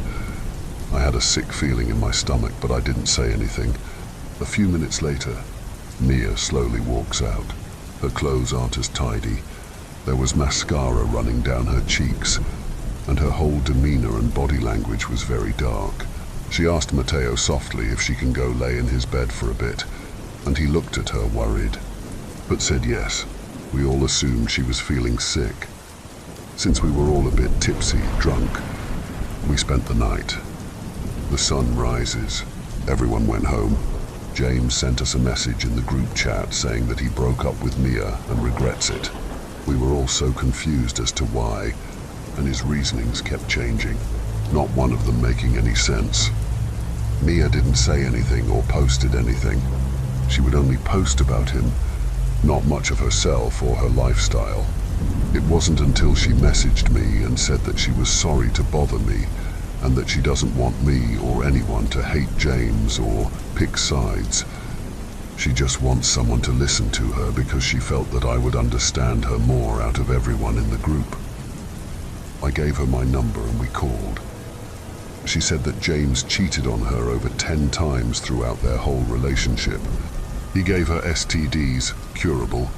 I had a sick feeling in my stomach, but I didn't say anything. A few minutes later, Mia slowly walks out. Her clothes aren't as tidy. There was mascara running down her cheeks, and her whole demeanor and body language was very dark. She asked Mateo softly if she can go lay in his bed for a bit, and he looked at her worried, but said yes. We all assumed she was feeling sick. Since we were all a bit tipsy, drunk, we spent the night. The sun rises. Everyone went home. James sent us a message in the group chat saying that he broke up with Mia and regrets it. We were all so confused as to why, and his reasonings kept changing, not one of them making any sense. Mia didn't say anything or posted anything. She would only post about him, not much of herself or her lifestyle. It wasn't until she messaged me and said that she was sorry to bother me, and that she doesn't want me or anyone to hate James or pick sides. She just wants someone to listen to her because she felt that I would understand her more out of everyone in the group. I gave her my number and we called. She said that James cheated on her over 10 times throughout their whole relationship. He gave her STDs, curable,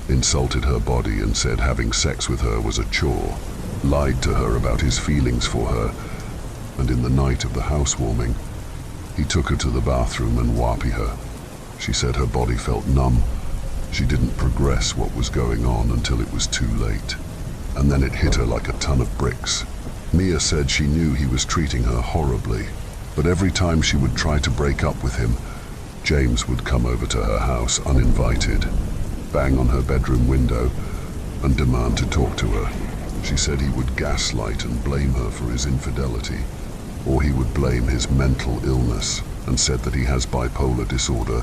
insulted her body and said having sex with her was a chore, lied to her about his feelings for her, and in the night of the housewarming, he took her to the bathroom and wappy her. She said her body felt numb. She didn't progress what was going on until it was too late, and then it hit her like a ton of bricks. Mia said she knew he was treating her horribly, but every time she would try to break up with him, James would come over to her house uninvited, bang on her bedroom window, and demand to talk to her. She said he would gaslight and blame her for his infidelity, or he would blame his mental illness, and said that he has bipolar disorder.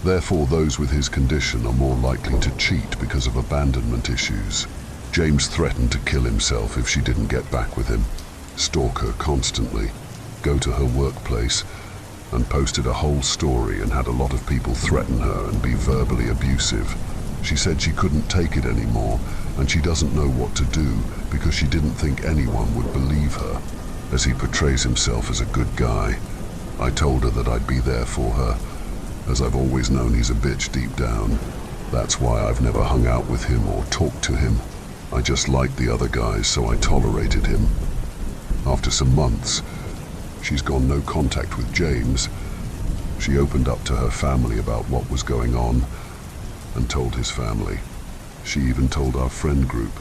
Therefore, those with his condition are more likely to cheat because of abandonment issues. James threatened to kill himself if she didn't get back with him, stalk her constantly, go to her workplace, and posted a whole story and had a lot of people threaten her and be verbally abusive. She said she couldn't take it anymore, and she doesn't know what to do because she didn't think anyone would believe her, as he portrays himself as a good guy. I told her that I'd be there for her, as I've always known he's a bitch deep down. That's why I've never hung out with him or talked to him. I just liked the other guys, so I tolerated him. After some months, she's gone no contact with James. She opened up to her family about what was going on and told his family. She even told our friend group.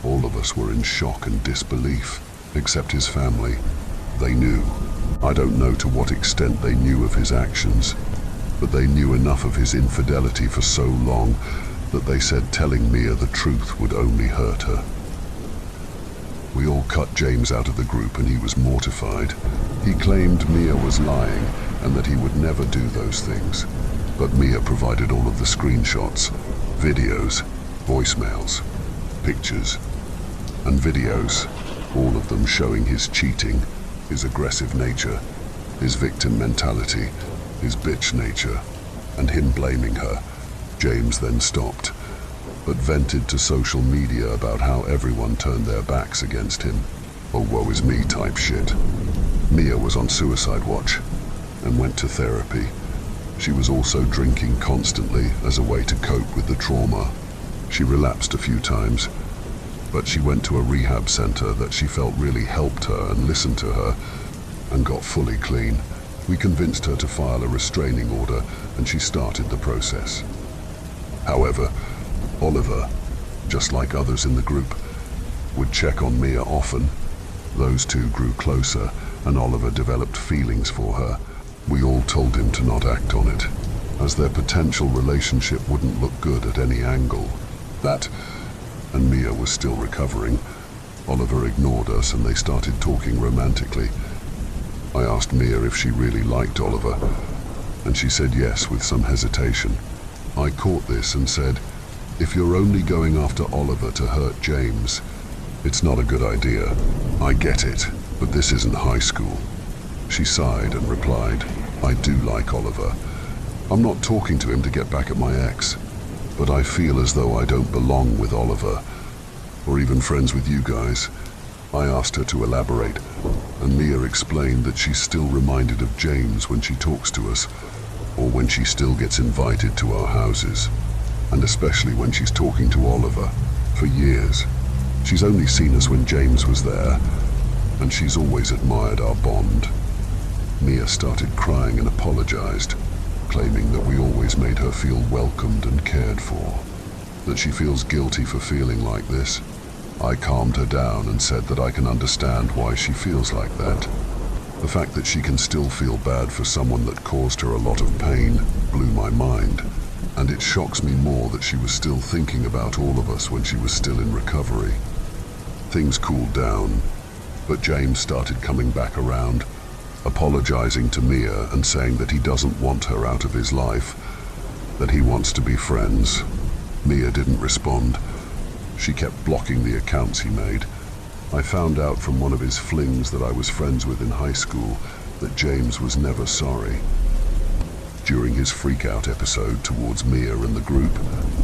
All of us were in shock and disbelief, except his family. They knew. I don't know to what extent they knew of his actions, but they knew enough of his infidelity for so long that they said telling Mia the truth would only hurt her. We all cut James out of the group and he was mortified. He claimed Mia was lying and that he would never do those things. But Mia provided all of the screenshots, videos, voicemails, pictures, and videos, all of them showing his cheating, his aggressive nature, his victim mentality, his bitch nature, and him blaming her. James then stopped, but vented to social media about how everyone turned their backs against him. Oh, woe is me type shit. Mia was on suicide watch and went to therapy. She was also drinking constantly as a way to cope with the trauma. She relapsed a few times, but she went to a rehab center that she felt really helped her and listened to her and got fully clean. We convinced her to file a restraining order and she started the process. However, Oliver, just like others in the group, would check on Mia often. Those two grew closer and Oliver developed feelings for her. We all told him to not act on it, as their potential relationship wouldn't look good at any angle. That, and Mia was still recovering. Oliver ignored us and they started talking romantically. I asked Mia if she really liked Oliver, and she said yes with some hesitation. I caught this and said, if you're only going after Oliver to hurt James, it's not a good idea. I get it, but this isn't high school. She sighed and replied, I do like Oliver. I'm not talking to him to get back at my ex, but I feel as though I don't belong with Oliver, or even friends with you guys. I asked her to elaborate, and Mia explained that she's still reminded of James when she talks to us, or when she still gets invited to our houses, and especially when she's talking to Oliver. For years, she's only seen us when James was there, and she's always admired our bond. Mia started crying and apologized, claiming that we always made her feel welcomed and cared for, that she feels guilty for feeling like this. I calmed her down and said that I can understand why she feels like that. The fact that she can still feel bad for someone that caused her a lot of pain blew my mind, and it shocks me more that she was still thinking about all of us when she was still in recovery. Things cooled down, but James started coming back around, apologizing to Mia and saying that he doesn't want her out of his life, that he wants to be friends. Mia didn't respond. She kept blocking the accounts he made. I found out from one of his flings that I was friends with in high school that James was never sorry. During his freak-out episode towards Mia and the group,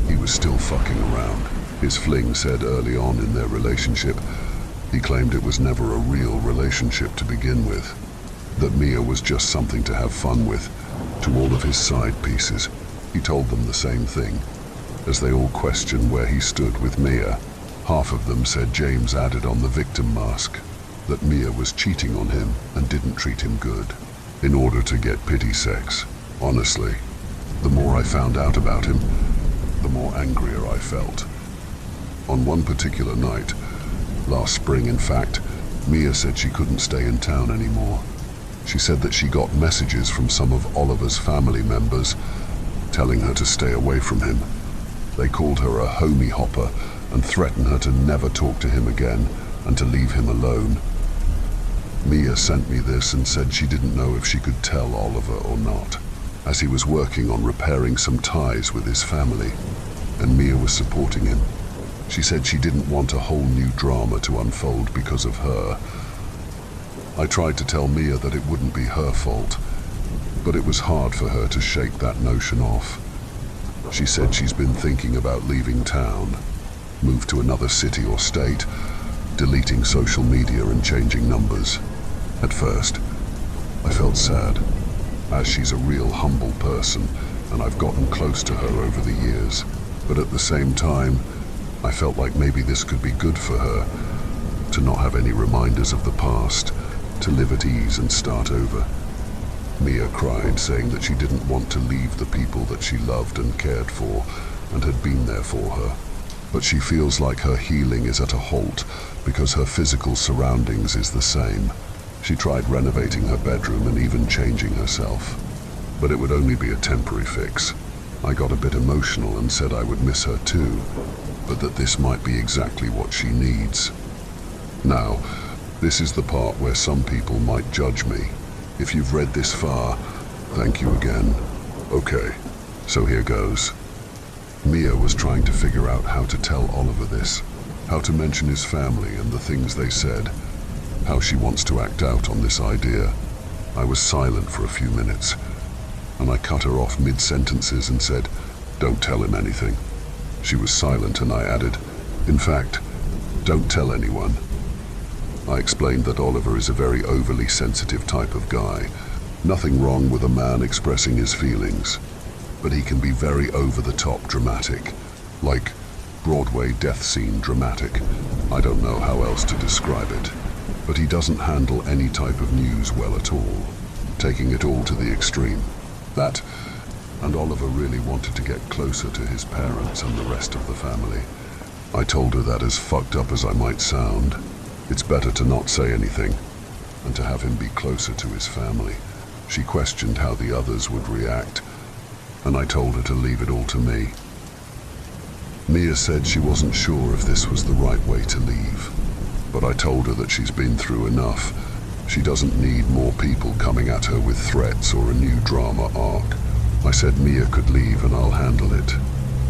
he was still fucking around. His fling said early on in their relationship, he claimed it was never a real relationship to begin with, that Mia was just something to have fun with. To all of his side pieces, he told them the same thing. As they all questioned where he stood with Mia, half of them said James added on the victim mask, that Mia was cheating on him and didn't treat him good, in order to get pity sex. Honestly, the more I found out about him, the more angrier I felt. On one particular night, last spring in fact, Mia said she couldn't stay in town anymore. She said that she got messages from some of Oliver's family members telling her to stay away from him. They called her a homie hopper and threaten her to never talk to him again and to leave him alone. Mia sent me this and said she didn't know if she could tell Oliver or not, as he was working on repairing some ties with his family, and Mia was supporting him. She said she didn't want a whole new drama to unfold because of her. I tried to tell Mia that it wouldn't be her fault, but it was hard for her to shake that notion off. She said she's been thinking about leaving town, move to another city or state, deleting social media and changing numbers. At first, I felt sad, as she's a real humble person and I've gotten close to her over the years. But at the same time, I felt like maybe this could be good for her, to not have any reminders of the past, to live at ease and start over. Mia cried, saying that she didn't want to leave the people that she loved and cared for and had been there for her. But she feels like her healing is at a halt because her physical surroundings is the same. She tried renovating her bedroom and even changing herself, but it would only be a temporary fix. I got a bit emotional and said I would miss her too, but that this might be exactly what she needs. Now, this is the part where some people might judge me. If you've read this far, thank you again. Okay, so here goes. Mia was trying to figure out how to tell Oliver this, how to mention his family and the things they said, how she wants to act out on this idea. I was silent for a few minutes, and I cut her off mid-sentences and said, "Don't tell him anything." She was silent and I added, "In fact, don't tell anyone." I explained that Oliver is a very overly sensitive type of guy. Nothing wrong with a man expressing his feelings, but he can be very over-the-top dramatic, like Broadway death scene dramatic. I don't know how else to describe it, but he doesn't handle any type of news well at all, taking it all to the extreme. That, and Oliver really wanted to get closer to his parents and the rest of the family. I told her that as fucked up as I might sound, it's better to not say anything and to have him be closer to his family. She questioned how the others would react, and I told her to leave it all to me. Mia said she wasn't sure if this was the right way to leave, but I told her that she's been through enough. She doesn't need more people coming at her with threats or a new drama arc. I said Mia could leave and I'll handle it,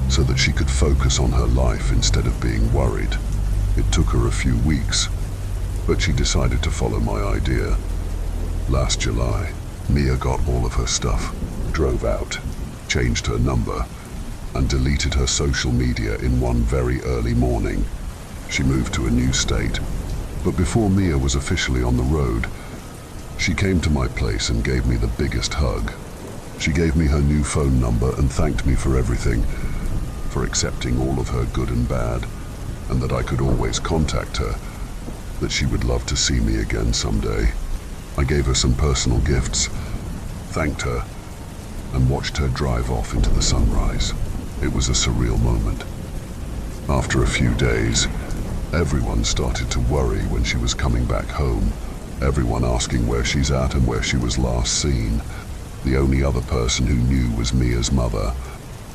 so that she could focus on her life instead of being worried. It took her a few weeks, but she decided to follow my idea. Last July, Mia got all of her stuff, drove out, changed her number, and deleted her social media in one very early morning. She moved to a new state, but before Mia was officially on the road, she came to my place and gave me the biggest hug. She gave me her new phone number and thanked me for everything, for accepting all of her good and bad, and that I could always contact her, that she would love to see me again someday. I gave her some personal gifts, thanked her, and watched her drive off into the sunrise. It was a surreal moment. After a few days, everyone started to worry when she was coming back home, everyone asking where she's at and where she was last seen. The only other person who knew was Mia's mother.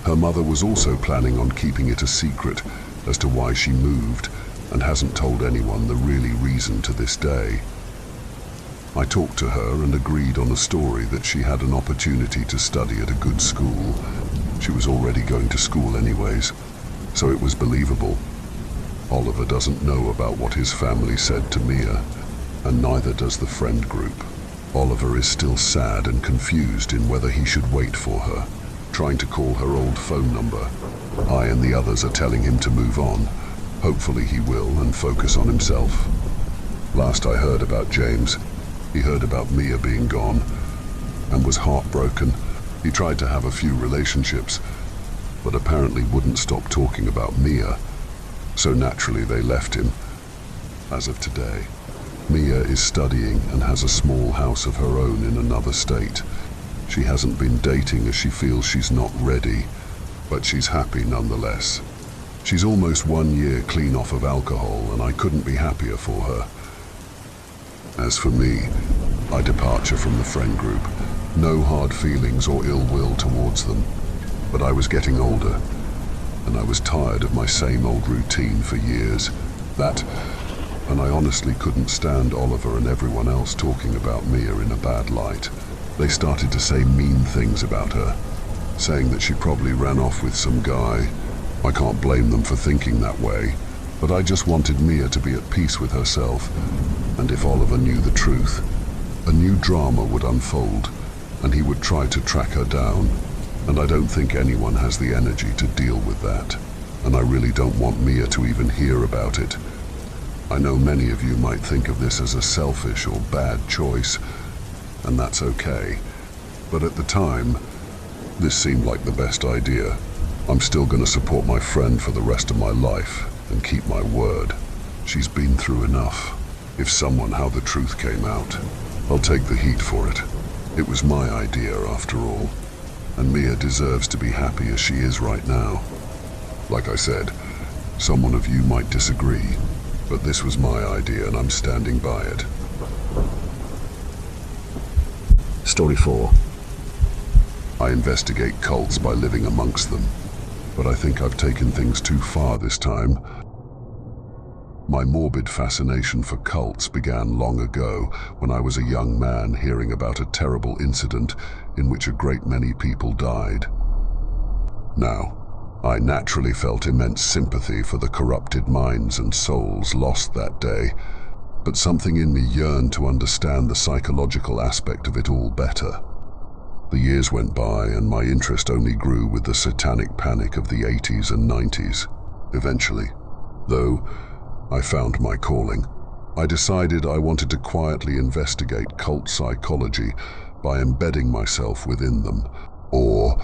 Her mother was also planning on keeping it a secret as to why she moved and hasn't told anyone the really reason to this day. I talked to her and agreed on a story that she had an opportunity to study at a good school. She was already going to school anyways, so it was believable. Oliver doesn't know about what his family said to Mia, and neither does the friend group. Oliver is still sad and confused in whether he should wait for her, trying to call her old phone number. I and the others are telling him to move on. Hopefully he will and focus on himself. Last I heard about James, he heard about Mia being gone and was heartbroken. He tried to have a few relationships, but apparently wouldn't stop talking about Mia, so naturally they left him. As of today, Mia is studying and has a small house of her own in another state. She hasn't been dating as she feels she's not ready, but she's happy nonetheless. She's almost 1 year clean off of alcohol, and I couldn't be happier for her. As for me, my departure from the friend group, no hard feelings or ill will towards them, but I was getting older, and I was tired of my same old routine for years. And I honestly couldn't stand Oliver and everyone else talking about Mia in a bad light. They started to say mean things about her, saying that she probably ran off with some guy. I can't blame them for thinking that way, but I just wanted Mia to be at peace with herself. And if Oliver knew the truth, a new drama would unfold, and he would try to track her down. And I don't think anyone has the energy to deal with that. And I really don't want Mia to even hear about it. I know many of you might think of this as a selfish or bad choice, and that's okay. But at the time, this seemed like the best idea. I'm still going to support my friend for the rest of my life and keep my word. She's been through enough. If how the truth came out, I'll take the heat for it. It was my idea after all, and Mia deserves to be happy as she is right now. Like I said, someone of you might disagree, but this was my idea and I'm standing by it. Story 4. I investigate cults by living amongst them, but I think I've taken things too far this time. My morbid fascination for cults began long ago when I was a young man hearing about a terrible incident in which a great many people died. Now, I naturally felt immense sympathy for the corrupted minds and souls lost that day, but something in me yearned to understand the psychological aspect of it all better. The years went by and my interest only grew with the satanic panic of the 80s and 90s. Eventually, though, I found my calling. I decided I wanted to quietly investigate cult psychology by embedding myself within them, or,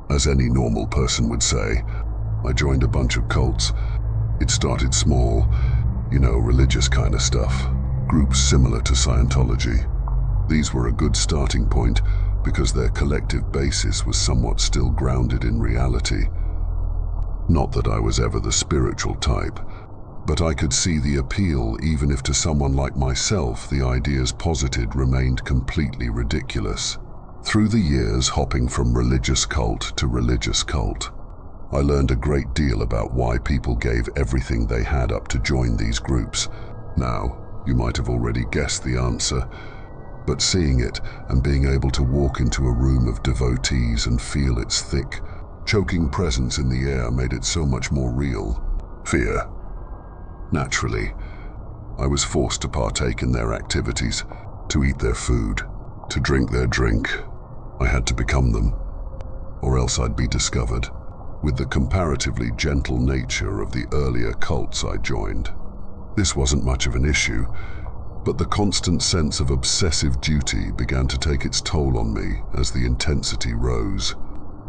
as any normal person would say, I joined a bunch of cults. It started small, religious kind of stuff, groups similar to Scientology. These were a good starting point because their collective basis was somewhat still grounded in reality. Not that I was ever the spiritual type, but I could see the appeal even if to someone like myself the ideas posited remained completely ridiculous. Through the years hopping from religious cult to religious cult, I learned a great deal about why people gave everything they had up to join these groups. Now, you might have already guessed the answer, but seeing it and being able to walk into a room of devotees and feel its thick, choking presence in the air made it so much more real. Fear. Naturally, I was forced to partake in their activities, to eat their food, to drink their drink. I had to become them, or else I'd be discovered. With the comparatively gentle nature of the earlier cults I joined, this wasn't much of an issue, but the constant sense of obsessive duty began to take its toll on me as the intensity rose.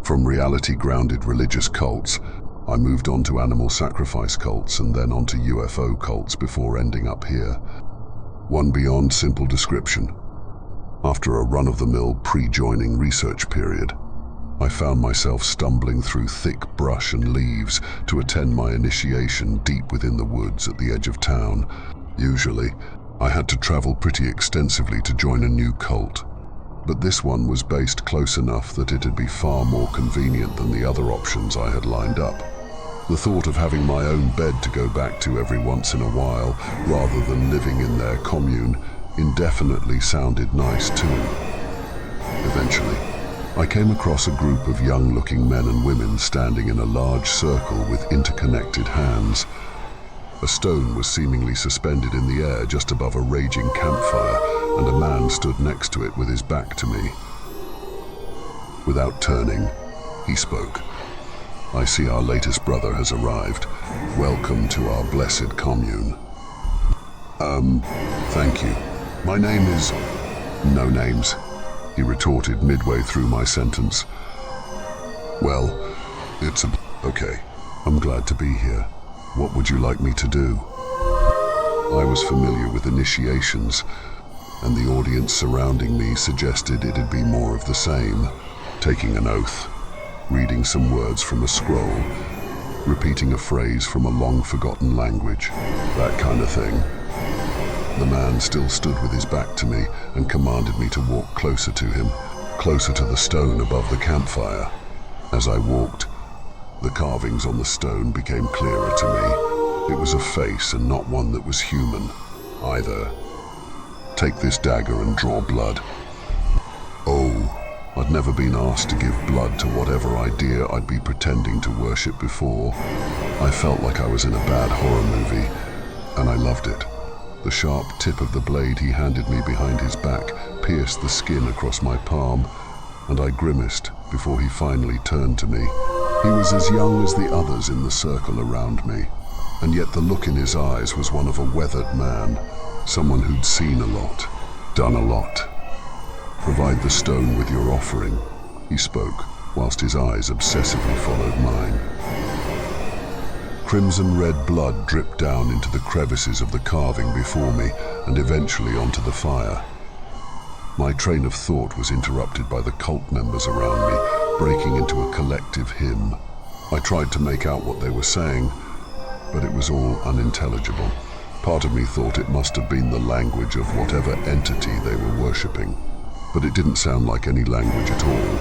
From reality-grounded religious cults, I moved on to animal sacrifice cults and then on to UFO cults before ending up here. One beyond simple description. After a run-of-the-mill pre-joining research period, I found myself stumbling through thick brush and leaves to attend my initiation deep within the woods at the edge of town. Usually, I had to travel pretty extensively to join a new cult, but this one was based close enough that it'd be far more convenient than the other options I had lined up. The thought of having my own bed to go back to every once in a while, rather than living in their commune, indefinitely sounded nice too. Eventually, I came across a group of young-looking men and women standing in a large circle with interconnected hands. A stone was seemingly suspended in the air just above a raging campfire, and a man stood next to it with his back to me. Without turning, he spoke. "I see our latest brother has arrived. Welcome to our blessed commune." Thank you. My name is..." "No names," he retorted midway through my sentence. "Well, okay. I'm glad to be here. What would you like me to do?" I was familiar with initiations, and the audience surrounding me suggested it'd be more of the same. Taking an oath, reading some words from a scroll, repeating a phrase from a long-forgotten language, that kind of thing. The man still stood with his back to me and commanded me to walk closer to him, closer to the stone above the campfire. As I walked, The carvings on the stone became clearer to me. It was a face and not one that was human, either. Take this dagger and draw blood. Oh, I'd never been asked to give blood to whatever idea I'd be pretending to worship before. I felt like I was in a bad horror movie, and I loved it. The sharp tip of the blade he handed me behind his back pierced the skin across my palm, and I grimaced before he finally turned to me. He was as young as the others in the circle around me, and yet the look in his eyes was one of a weathered man, someone who'd seen a lot, done a lot. Provide the stone with your offering, he spoke, whilst his eyes obsessively followed mine. Crimson red blood dripped down into the crevices of the carving before me and eventually onto the fire. My train of thought was interrupted by the cult members around me, breaking into a collective hymn. I tried to make out what they were saying, but it was all unintelligible. Part of me thought it must have been the language of whatever entity they were worshipping, but it didn't sound like any language at all.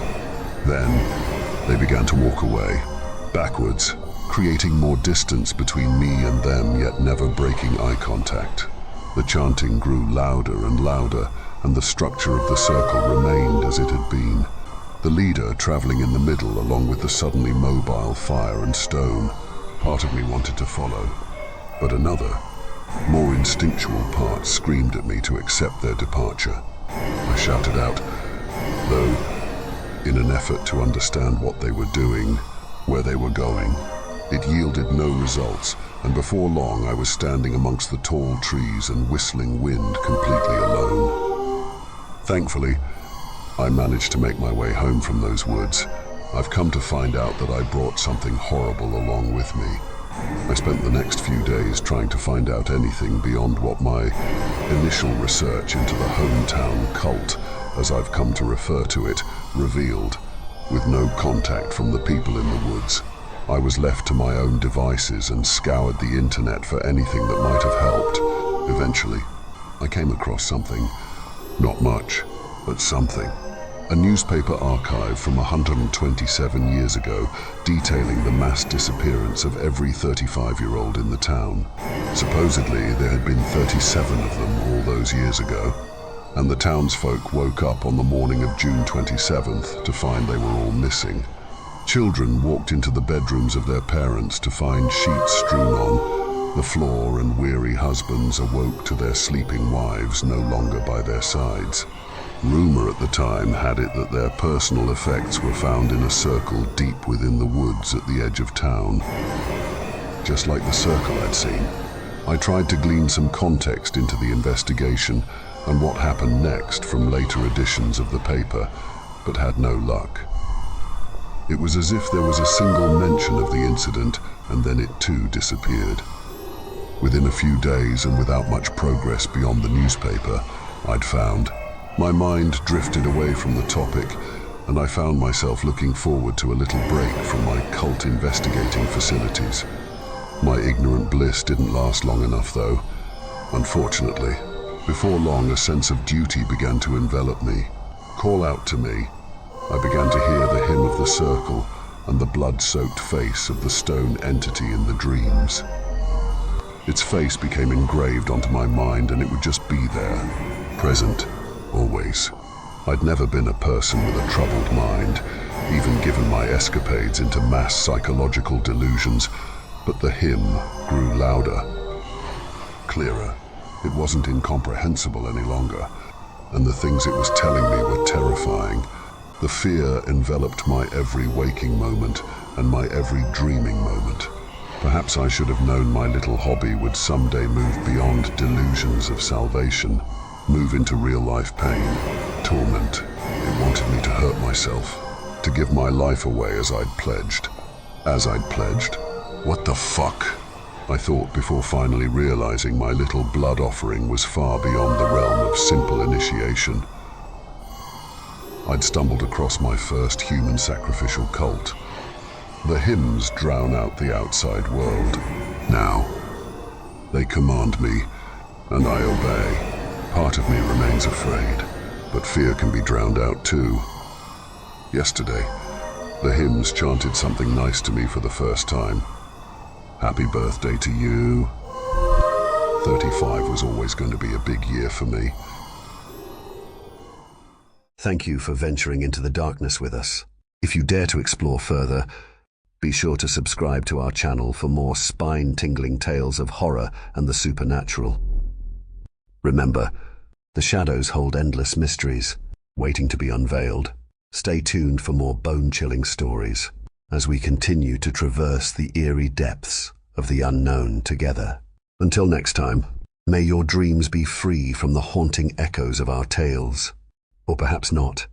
Then they began to walk away, backwards, creating more distance between me and them, yet never breaking eye contact. The chanting grew louder and louder, and the structure of the circle remained as it had been. The leader traveling in the middle along with the suddenly mobile fire and stone. Part of me wanted to follow, but another, more instinctual part screamed at me to accept their departure. I shouted out, though, in an effort to understand what they were doing, where they were going. It yielded no results, and before long I was standing amongst the tall trees and whistling wind completely alone. Thankfully, I managed to make my way home from those woods. I've come to find out that I brought something horrible along with me. I spent the next few days trying to find out anything beyond what my initial research into the hometown cult, as I've come to refer to it, revealed. With no contact from the people in the woods, I was left to my own devices and scoured the internet for anything that might have helped. Eventually, I came across something. Not much, but something. A newspaper archive from 127 years ago detailing the mass disappearance of every 35-year-old in the town. Supposedly, there had been 37 of them all those years ago, and the townsfolk woke up on the morning of June 27th to find they were all missing. Children walked into the bedrooms of their parents to find sheets strewn on the floor, and weary husbands awoke to their sleeping wives no longer by their sides. Rumor at the time had it that their personal effects were found in a circle deep within the woods at the edge of town. Just like the circle I'd seen, I tried to glean some context into the investigation and what happened next from later editions of the paper, but had no luck. It was as if there was a single mention of the incident, and then it too disappeared. Within a few days, and without much progress beyond the newspaper I'd found, my mind drifted away from the topic, and I found myself looking forward to a little break from my cult investigating facilities. My ignorant bliss didn't last long enough, though. Unfortunately, before long a sense of duty began to envelop me. Call out to me. I began to hear the hymn of the circle and the blood-soaked face of the stone entity in the dreams. Its face became engraved onto my mind, and it would just be there, present, always. I'd never been a person with a troubled mind, even given my escapades into mass psychological delusions, but the hymn grew louder, clearer. It wasn't incomprehensible any longer, and the things it was telling me were terrifying. The fear enveloped my every waking moment and my every dreaming moment. Perhaps I should have known my little hobby would someday move beyond delusions of salvation, move into real-life pain, torment. It wanted me to hurt myself, to give my life away as I'd pledged. What the fuck? I thought before finally realizing my little blood offering was far beyond the realm of simple initiation. I'd stumbled across my first human sacrificial cult. The hymns drown out the outside world. Now, they command me, and I obey. Part of me remains afraid, but fear can be drowned out too. Yesterday, The hymns chanted something nice to me for the first time. Happy birthday to you. 35 was always going to be a big year for me. Thank you for venturing into the darkness with us. If you dare to explore further, be sure to subscribe to our channel for more spine-tingling tales of horror and the supernatural. Remember, the shadows hold endless mysteries, waiting to be unveiled. Stay tuned for more bone-chilling stories as we continue to traverse the eerie depths of the unknown together. Until next time, may your dreams be free from the haunting echoes of our tales. Or perhaps not.